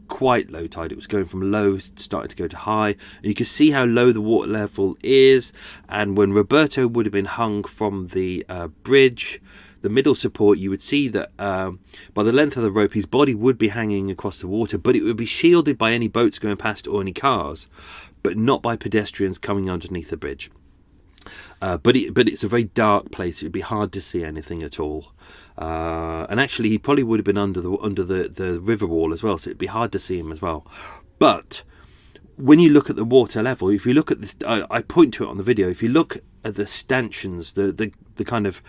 quite low tide. It was going from low starting to go to high, and you can see how low the water level is. And when Roberto would have been hung from the bridge, the middle support, you would see that by the length of the rope his body would be hanging across the water, but it would be shielded by any boats going past or any cars, but not by pedestrians coming underneath the bridge. But it's a very dark place. It would be hard to see anything at all. And actually, he probably would have been under the river wall as well, so it'd be hard to see him as well. But when you look at the water level, if you look at this, I point to it on the video. If you look at the stanchions, the kind of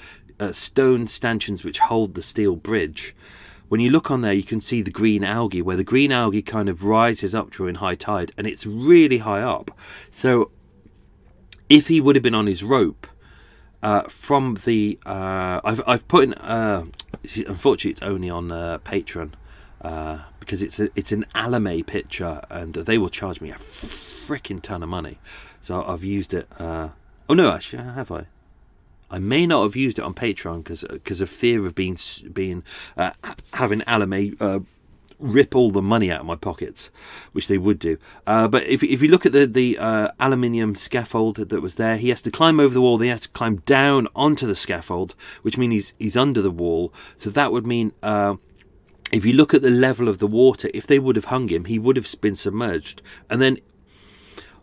stone stanchions which hold the steel bridge, when you look on there, you can see the green algae, where the green algae kind of rises up during high tide, and it's really high up. So if he would have been on his rope, from the I've put in unfortunately it's only on Patreon because it's an Alame picture, and they will charge me a freaking ton of money, so I've used it. Oh no, actually, have I? I may not have used it on Patreon because of fear of being having Alame rip all the money out of my pockets, which they would do. But if you look at the aluminium scaffold that was there, he has to climb over the wall. He has to climb down onto the scaffold, which means he's under the wall. So that would mean if you look at the level of the water, if they would have hung him, he would have been submerged. And then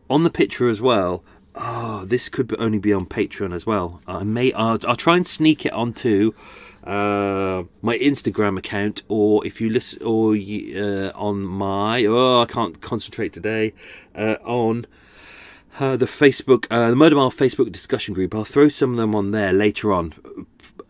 on the picture as well, this could only be on Patreon as well. I'll try and sneak it onto my Instagram account, or if you listen, or on my I can't concentrate today, on the Facebook, the Murder Mile Facebook discussion group. I'll throw some of them on there later on.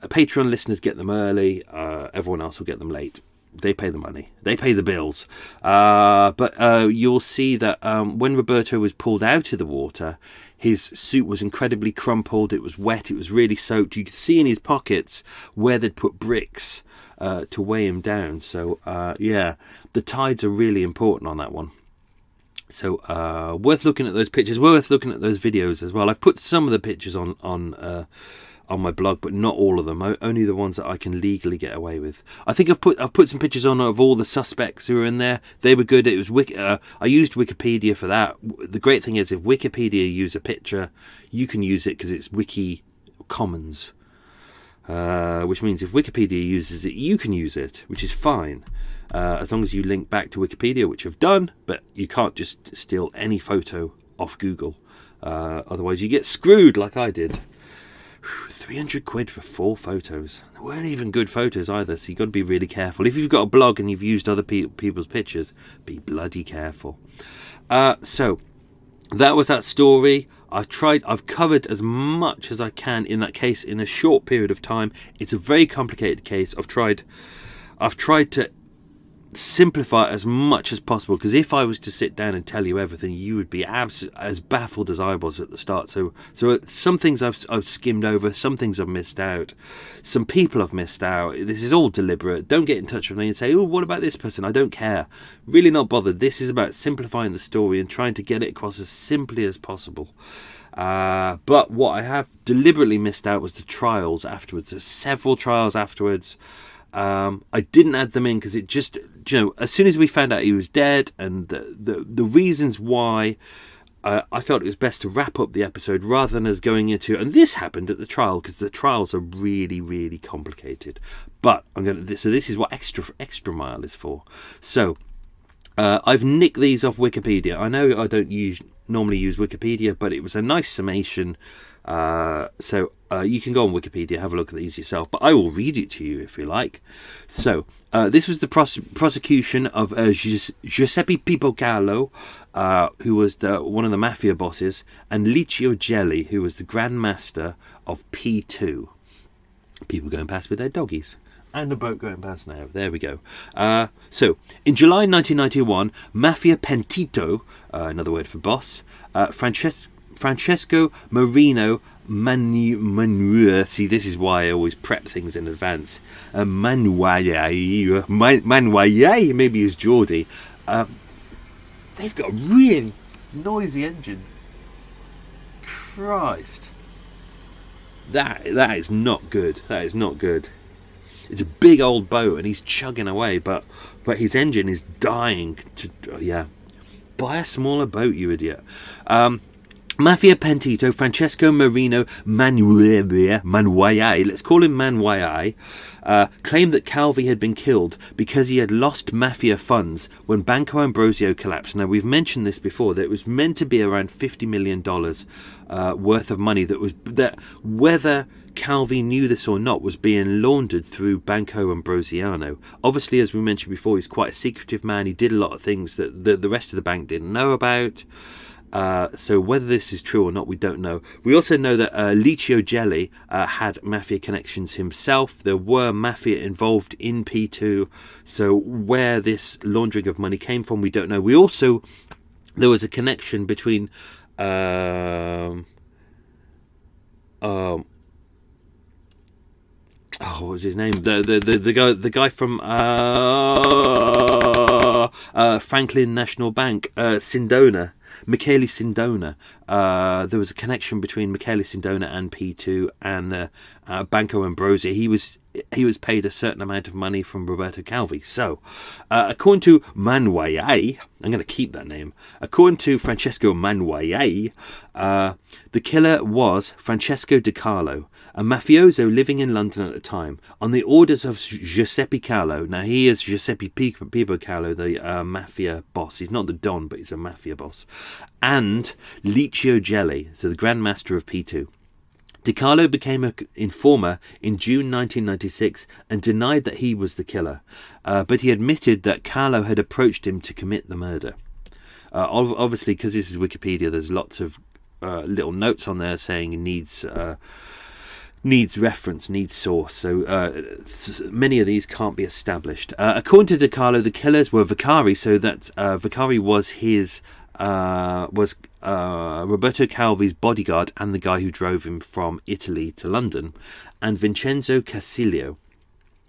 Patreon listeners get them early. Everyone else will get them late. They pay the money. They pay the bills. But you'll see that when Roberto was pulled out of the water, his suit was incredibly crumpled. It was wet. It was really soaked. You could see in his pockets where they'd put bricks to weigh him down. So, yeah, the tides are really important on that one. So, worth looking at those pictures. Worth looking at those videos as well. I've put some of the pictures on my blog, but not all of them. Only the ones that I can legally get away with. I think I've put some pictures on of all the suspects who were in there. They were good. It was I used Wikipedia for that. The great thing is, if Wikipedia use a picture, you can use it because it's Wiki Commons, which means if Wikipedia uses it, you can use it, which is fine. As long as you link back to Wikipedia, which I've done, but you can't just steal any photo off Google. Otherwise you get screwed like I did. 300 quid for 4 photos. They weren't even good photos either, so you've got to be really careful. If you've got a blog and you've used other people's pictures, be bloody careful. So, that was that story. I've covered as much as I can in that case in a short period of time. It's a very complicated case. I've tried to simplify it as much as possible, because if I was to sit down and tell you everything, you would be as baffled as I was at the start. So some things I've skimmed over, some things I've missed out, some people I've missed out. This is all deliberate. Don't get in touch with me and say, oh, what about this person? I don't care. Really not bothered. This is about simplifying the story and trying to get it across as simply as possible. But what I have deliberately missed out was the trials afterwards. There's several trials afterwards. I didn't add them in because it just, as soon as we found out he was dead, and the reasons why, I felt it was best to wrap up the episode rather than as going into, and this happened at the trial, because the trials are really, really complicated. But so this is what extra mile is for. So I've nicked these off Wikipedia. I know I don't normally use Wikipedia, but it was a nice summation. So you can go on Wikipedia, have a look at these yourself, but I will read it to you if you like. So this was the prosecution of Giuseppe Pipocallo, who was one of the mafia bosses, and Licio Gelli, who was the Grand Master of P2. People going past with their doggies. And a boat going past now. There we go. So, in July 1991, Mafia Pentito, another word for boss, Francesco Marino Manuel. See, this is why I always prep things in advance. Manuel, maybe is Geordie. They've got a really noisy engine. Christ. That is not good. That is not good. It's a big old boat and he's chugging away, but his engine is dying to, buy a smaller boat, you idiot. Mafia Pentito, Francesco Marino Manuel, let's call him Manuel, claimed that Calvi had been killed because he had lost mafia funds when Banco Ambrosiano collapsed. Now, we've mentioned this before, that it was meant to be around $50 million worth of money that whether Calvi knew this or not, was being laundered through Banco Ambrosiano. Obviously, as we mentioned before, he's quite a secretive man. He did a lot of things that the rest of the bank didn't know about. So whether this is true or not, we don't know. We also know that Licio Gelli had mafia connections himself. There were mafia involved in P2. So where this laundering of money came from, we don't know. There was a connection between what was his name? The guy from Franklin National Bank, Sindona. Michele Sindona. There was a connection between Michele Sindona and P2 and Banco Ambrosia. He was paid a certain amount of money from Roberto Calvi. So, according to Manuel, I'm going to keep that name. According to Francesco Manuel, the killer was Francesco Di Carlo, a mafioso living in London at the time, on the orders of Giuseppe Callo. Now, he is Giuseppe Pipocallo, the mafia boss. He's not the Don, but he's a mafia boss. And Licio Gelli, so the Grand Master of P2. Di Carlo became an informer in June 1996 and denied that he was the killer, but he admitted that Callo had approached him to commit the murder. Obviously, because this is Wikipedia, there's lots of little notes on there saying needs reference, needs source. So many of these can't be established. According to DiCarlo, the killers were Vicari, so that Vicari was his Roberto Calvi's bodyguard and the guy who drove him from Italy to London, and Vincenzo Casilio.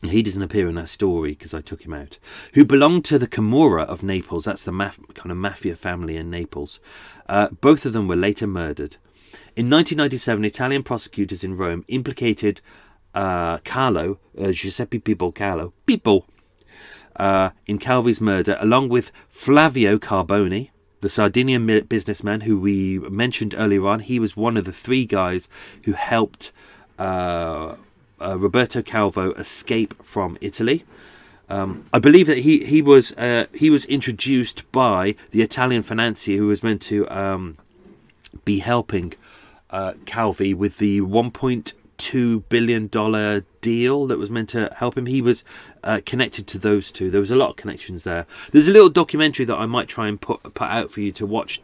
He doesn't appear in that story because I took him out. Who belonged to the Camorra of Naples. That's the kind of mafia family in Naples. Both of them were later murdered. In 1997, Italian prosecutors in Rome implicated Carlo, Giuseppe Pippo Carlo, in Calvi's murder, along with Flavio Carboni, the Sardinian businessman who we mentioned earlier on. He was one of the three guys who helped Roberto Calvo escape from Italy. I believe that he was introduced by the Italian financier who was meant to be helping Calvi with the $1.2 billion deal that was meant to help him. He was connected to those two. There was a lot of connections there. There's a little documentary that I might try and put out for you to watch.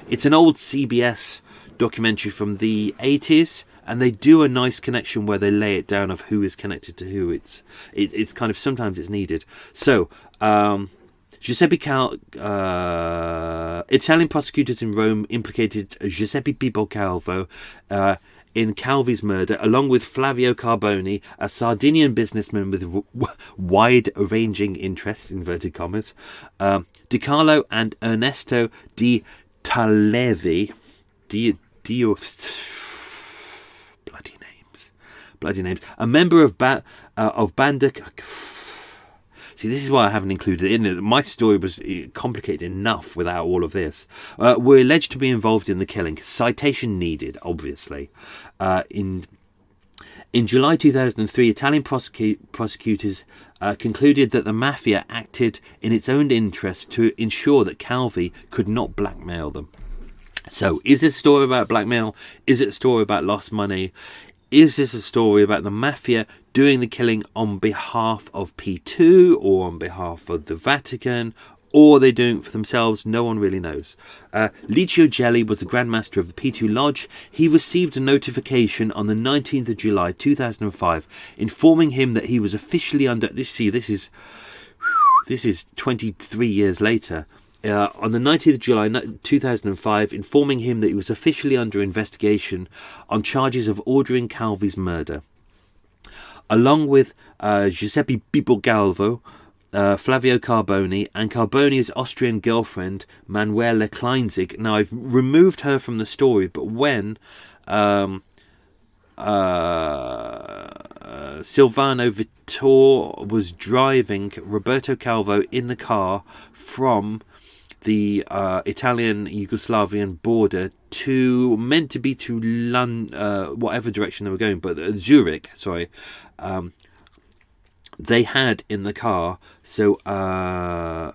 It's an old CBS documentary from the 80s. And they do a nice connection where they lay it down of who is connected to who. It's kind of, sometimes it's needed. So, Italian prosecutors in Rome implicated Giuseppe Pippo Calvo in Calvi's murder, along with Flavio Carboni, a Sardinian businessman with wide-ranging interests, inverted commas, DiCarlo and Ernesto Di Talevi. Bloody names. A member of Banda. See, this is why I haven't included it in it. My story was complicated enough without all of this. Were alleged to be involved in the killing. Citation needed, obviously. In July 2003, Italian prosecutors concluded that the mafia acted in its own interest to ensure that Calvi could not blackmail them. So, is this a story about blackmail? Is it a story about lost money? Is this a story about the mafia doing the killing on behalf of P2 or on behalf of the Vatican? Or are they doing it for themselves? No one really knows. Licio Gelli was the Grand Master of the P2 Lodge. He received a notification on the 19th of July 2005 informing him that he was officially under... This is 23 years later. On the 19th of July 2005, informing him that he was officially under investigation on charges of ordering Calvi's murder. Along with Giuseppe Pippo Calvo, Flavio Carboni, and Carboni's Austrian girlfriend, Manuela Kleinzig. Now, I've removed her from the story, but when Silvano Vittor was driving Roberto Calvo in the car from the Italian-Yugoslavian border meant to be to London, whatever direction they were going, but Zurich, sorry. They had in the car, so Flavio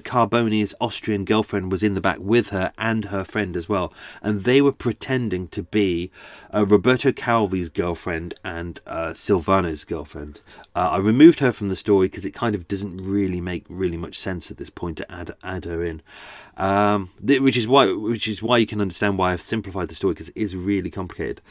Carboni's Austrian girlfriend was in the back with her and her friend as well, and they were pretending to be Roberto Calvi's girlfriend and Silvano's girlfriend. I removed her from the story because it kind of doesn't really make really much sense at this point to add her in, which is why you can understand why I've simplified the story, because it is really complicated.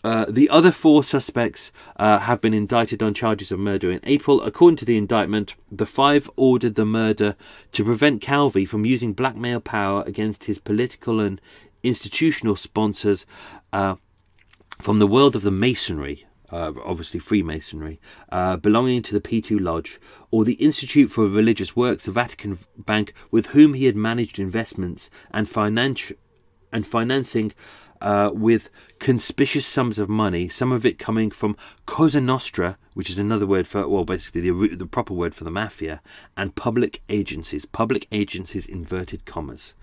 The other four suspects have been indicted on charges of murder in April. According to the indictment, the five ordered the murder to prevent Calvi from using blackmail power against his political and institutional sponsors from the world of the Masonry, obviously Freemasonry, belonging to the P2 Lodge, or the Institute for Religious Works, the Vatican Bank, with whom he had managed investments and financing with conspicuous sums of money, some of it coming from Cosa Nostra, which is another word for, well, basically the proper word for the mafia, and public agencies inverted commas.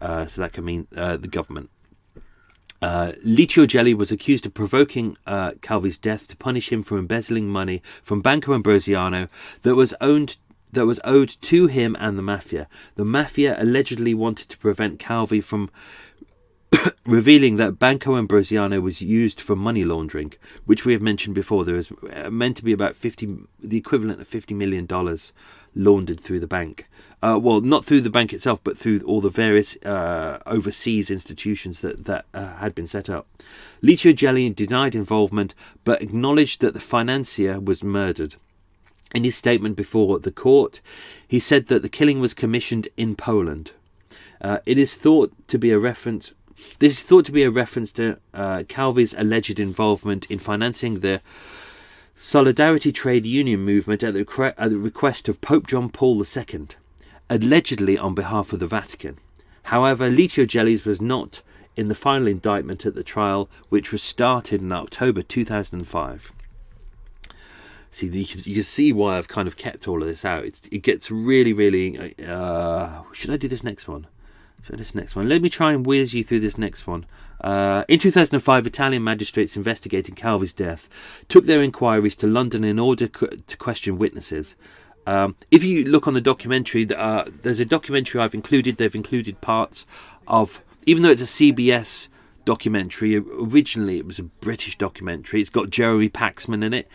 So that can mean the government. Licio Gelli was accused of provoking Calvi's death to punish him for embezzling money from Banco Ambrosiano that was owed to him and the mafia. The mafia allegedly wanted to prevent Calvi from revealing that Banco Ambrosiano was used for money laundering, which we have mentioned before. There was meant to be about the equivalent of $50 million laundered through the bank. Well, not through the bank itself, but through all the various overseas institutions that had been set up. Licio Gelli denied involvement, but acknowledged that the financier was murdered. In his statement before the court, he said that the killing was commissioned in Poland. It is thought to be a reference. This is thought to be a reference to Calvi's alleged involvement in financing the Solidarity trade union movement at the request of Pope John Paul II, allegedly on behalf of the Vatican. However, Licio Gelli's was not in the final indictment at the trial, which was started in October 2005. See, you can see why I've kind of kept all of this out. It gets really, really... should I do this next one? Let me try and whiz you through this next one. In 2005, Italian magistrates investigating Calvi's death took their inquiries to London in order to question witnesses. If you look on the documentary, there's a documentary I've included. They've included parts of... Even though it's a CBS documentary, originally it was a British documentary. It's got Jeremy Paxman in it.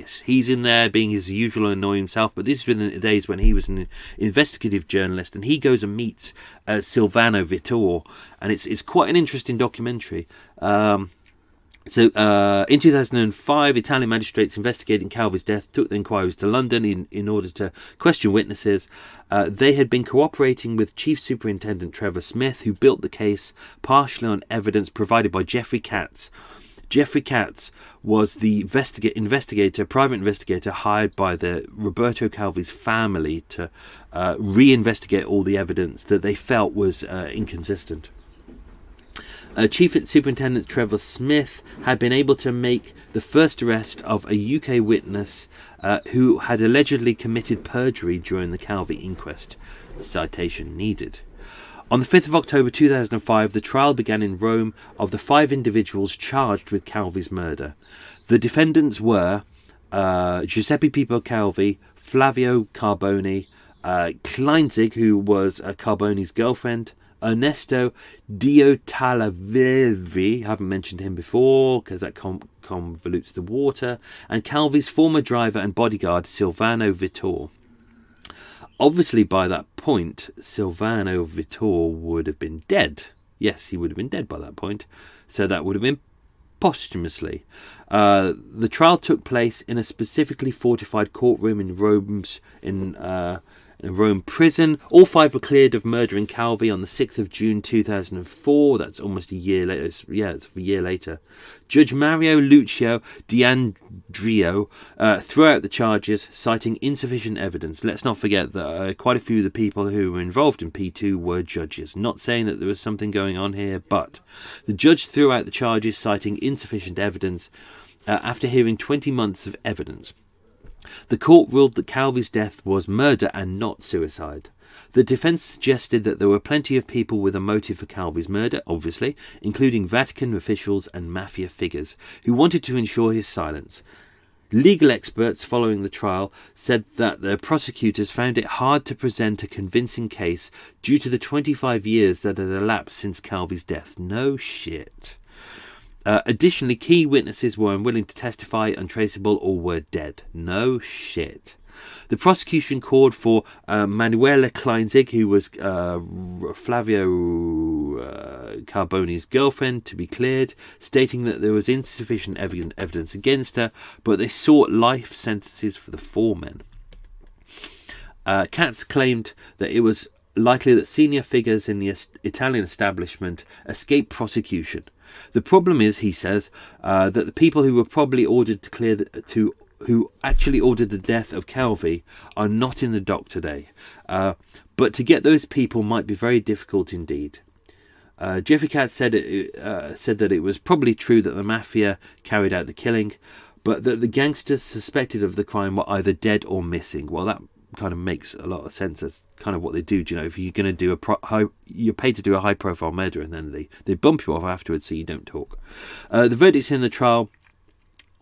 Yes, he's in there being his usual annoying self, but this is in the days when he was an investigative journalist, and he goes and meets Silvano Vittor, and it's quite an interesting documentary. In 2005, Italian magistrates investigating Calvi's death took the inquiries to London in order to question witnesses. They had been cooperating with Chief Superintendent Trevor Smith, who built the case partially on evidence provided by Geoffrey Katz. Geoffrey Katz was the private investigator hired by the Roberto Calvi's family to reinvestigate all the evidence that they felt was inconsistent. Chief Superintendent Trevor Smith had been able to make the first arrest of a UK witness who had allegedly committed perjury during the Calvi inquest. Citation needed. On the 5th of October 2005, the trial began in Rome of the 5 individuals charged with Calvi's murder. The defendants were Giuseppe Pippo Calvi, Flavio Carboni, Kleinzig, who was Carboni's girlfriend, Ernesto Diotallavelvi, I haven't mentioned him before because that convolutes the water, and Calvi's former driver and bodyguard Silvano Vittor. Obviously, by that point, Silvano Vittor would have been dead. Yes, he would have been dead by that point. So that would have been posthumously. The trial took place in a specifically fortified courtroom in Rome prison. All 5 were cleared of murdering Calvi on the 6th of June 2004. That's almost a year later. Yeah, it's a year later. Judge Mario Lucio D'Andrio threw out the charges, citing insufficient evidence. Let's not forget that quite a few of the people who were involved in P2 were judges. Not saying that there was something going on here, but the judge threw out the charges, citing insufficient evidence after hearing 20 months of evidence. The court ruled that Calvi's death was murder and not suicide. The defence suggested that there were plenty of people with a motive for Calvi's murder, obviously, including Vatican officials and mafia figures, who wanted to ensure his silence. Legal experts following the trial said that the prosecutors found it hard to present a convincing case due to the 25 years that had elapsed since Calvi's death. No shit. Additionally, key witnesses were unwilling to testify, untraceable, or were dead. No shit. The prosecution called for Manuela Kleinzig, who was Flavio Carboni's girlfriend, to be cleared, stating that there was insufficient evidence against her, but they sought life sentences for the 4 men. Katz claimed that it was likely that senior figures in the Italian establishment escaped prosecution. The problem is, he says, that the people who were probably ordered to who actually ordered the death of Calvi are not in the dock today. But to get those people might be very difficult indeed. Geoffrey Katz said that it was probably true that the mafia carried out the killing, but that the gangsters suspected of the crime were either dead or missing. Well, that kind of makes a lot of sense. That's kind of what they do. You know, if you're going to do you're paid to do a high-profile murder, and then they bump you off afterwards so you don't talk. The verdicts in the trial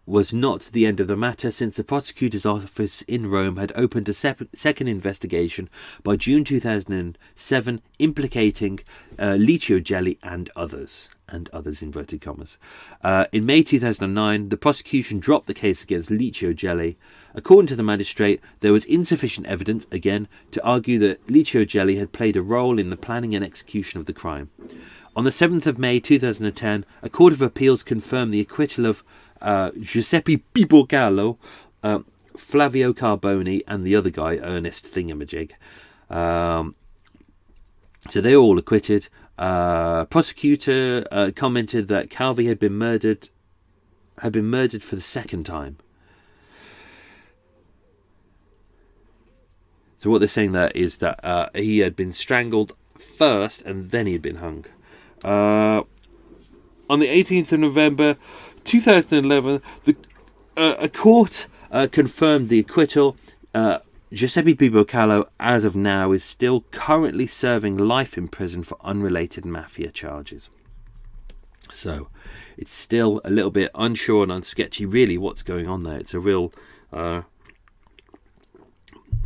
was not the end of the matter, since the prosecutor's office in Rome had opened a second investigation by June 2007 implicating Licio Gelli and others inverted commas. In May 2009, the prosecution dropped the case against Licio Gelli. According to the magistrate, there was insufficient evidence, again, to argue that Licio Gelli had played a role in the planning and execution of the crime. On the 7th of May 2010, a court of appeals confirmed the acquittal of Giuseppe Bibocalo, Flavio Carboni, and the other guy, Ernest Thingamajig. So they were all acquitted. Prosecutor commented that Calvi had been murdered for the second time. So what they're saying there is that he had been strangled first and then he had been hung. On the 18th of November 2011, a court confirmed the acquittal. Giuseppe Bibocalo, as of now, is still currently serving life in prison for unrelated mafia charges. So, it's still a little bit unsure and unsketchy, really, what's going on there. It's a real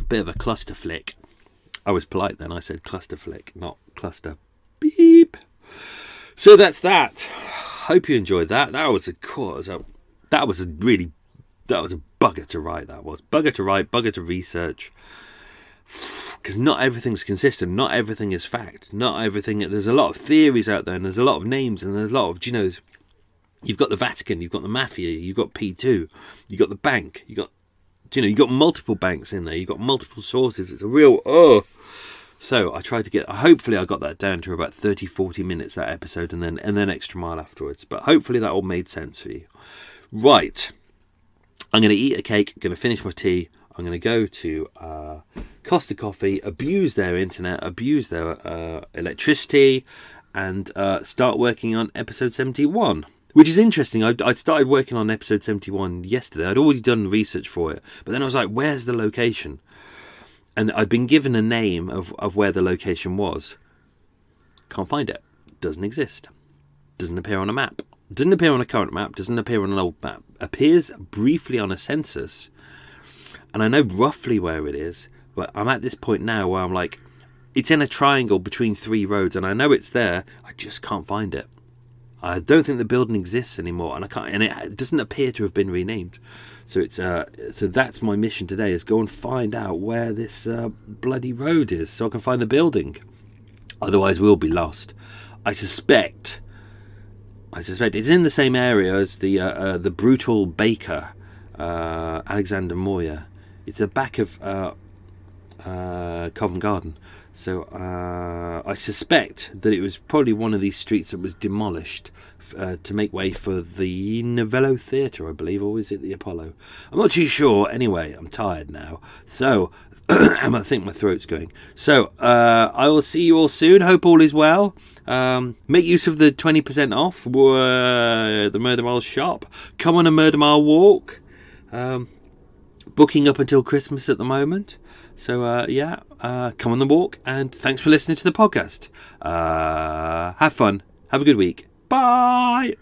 bit of a cluster flick. I was polite then, I said cluster flick, not cluster beep. So that's that. Hope you enjoyed that. That was a bugger to write. That was bugger to write, bugger to research, because not everything's consistent, not everything is fact, not everything. There's a lot of theories out there, and there's a lot of names, and there's a lot of, you've got the Vatican, you've got the mafia, you've got P2, you've got the bank, you've got multiple banks in there, you've got multiple sources. It's a real So I tried to hopefully I got that down to about 30-40 minutes, that episode, and then extra mile afterwards. But hopefully that all made sense for you. Right. I'm going to eat a cake, going to finish my tea. I'm going to go to Costa Coffee, abuse their internet, abuse their electricity, and start working on episode 71. Which is interesting. I started working on episode 71 yesterday. I'd already done research for it. But then I was like, where's the location? And I'd been given a name of where the location was. Can't find it. Doesn't exist. Doesn't appear on a map. Doesn't appear on a current map. Doesn't appear on an old map. Appears briefly on a census. And I know roughly where it is. But I'm at this point now where I'm like, it's in a triangle between three roads. And I know it's there. I just can't find it. I don't think the building exists anymore. And it doesn't appear to have been renamed. So so that's my mission today, is go and find out where this bloody road is, so I can find the building. Otherwise, we'll be lost. I suspect it's in the same area as the brutal baker, Alexander Moyer. It's the back of Covent Garden. So I suspect that it was probably one of these streets that was demolished to make way for the Novello Theatre, I believe, or is it the Apollo? I'm not too sure. Anyway, I'm tired now. So I think my throat's going. So I will see you all soon. Hope all is well. Make use of the 20% off the Murder Mile shop. Come on a Murder Mile walk. Booking up until Christmas at the moment. So, come on the walk, and thanks for listening to the podcast. Have fun. Have a good week. Bye!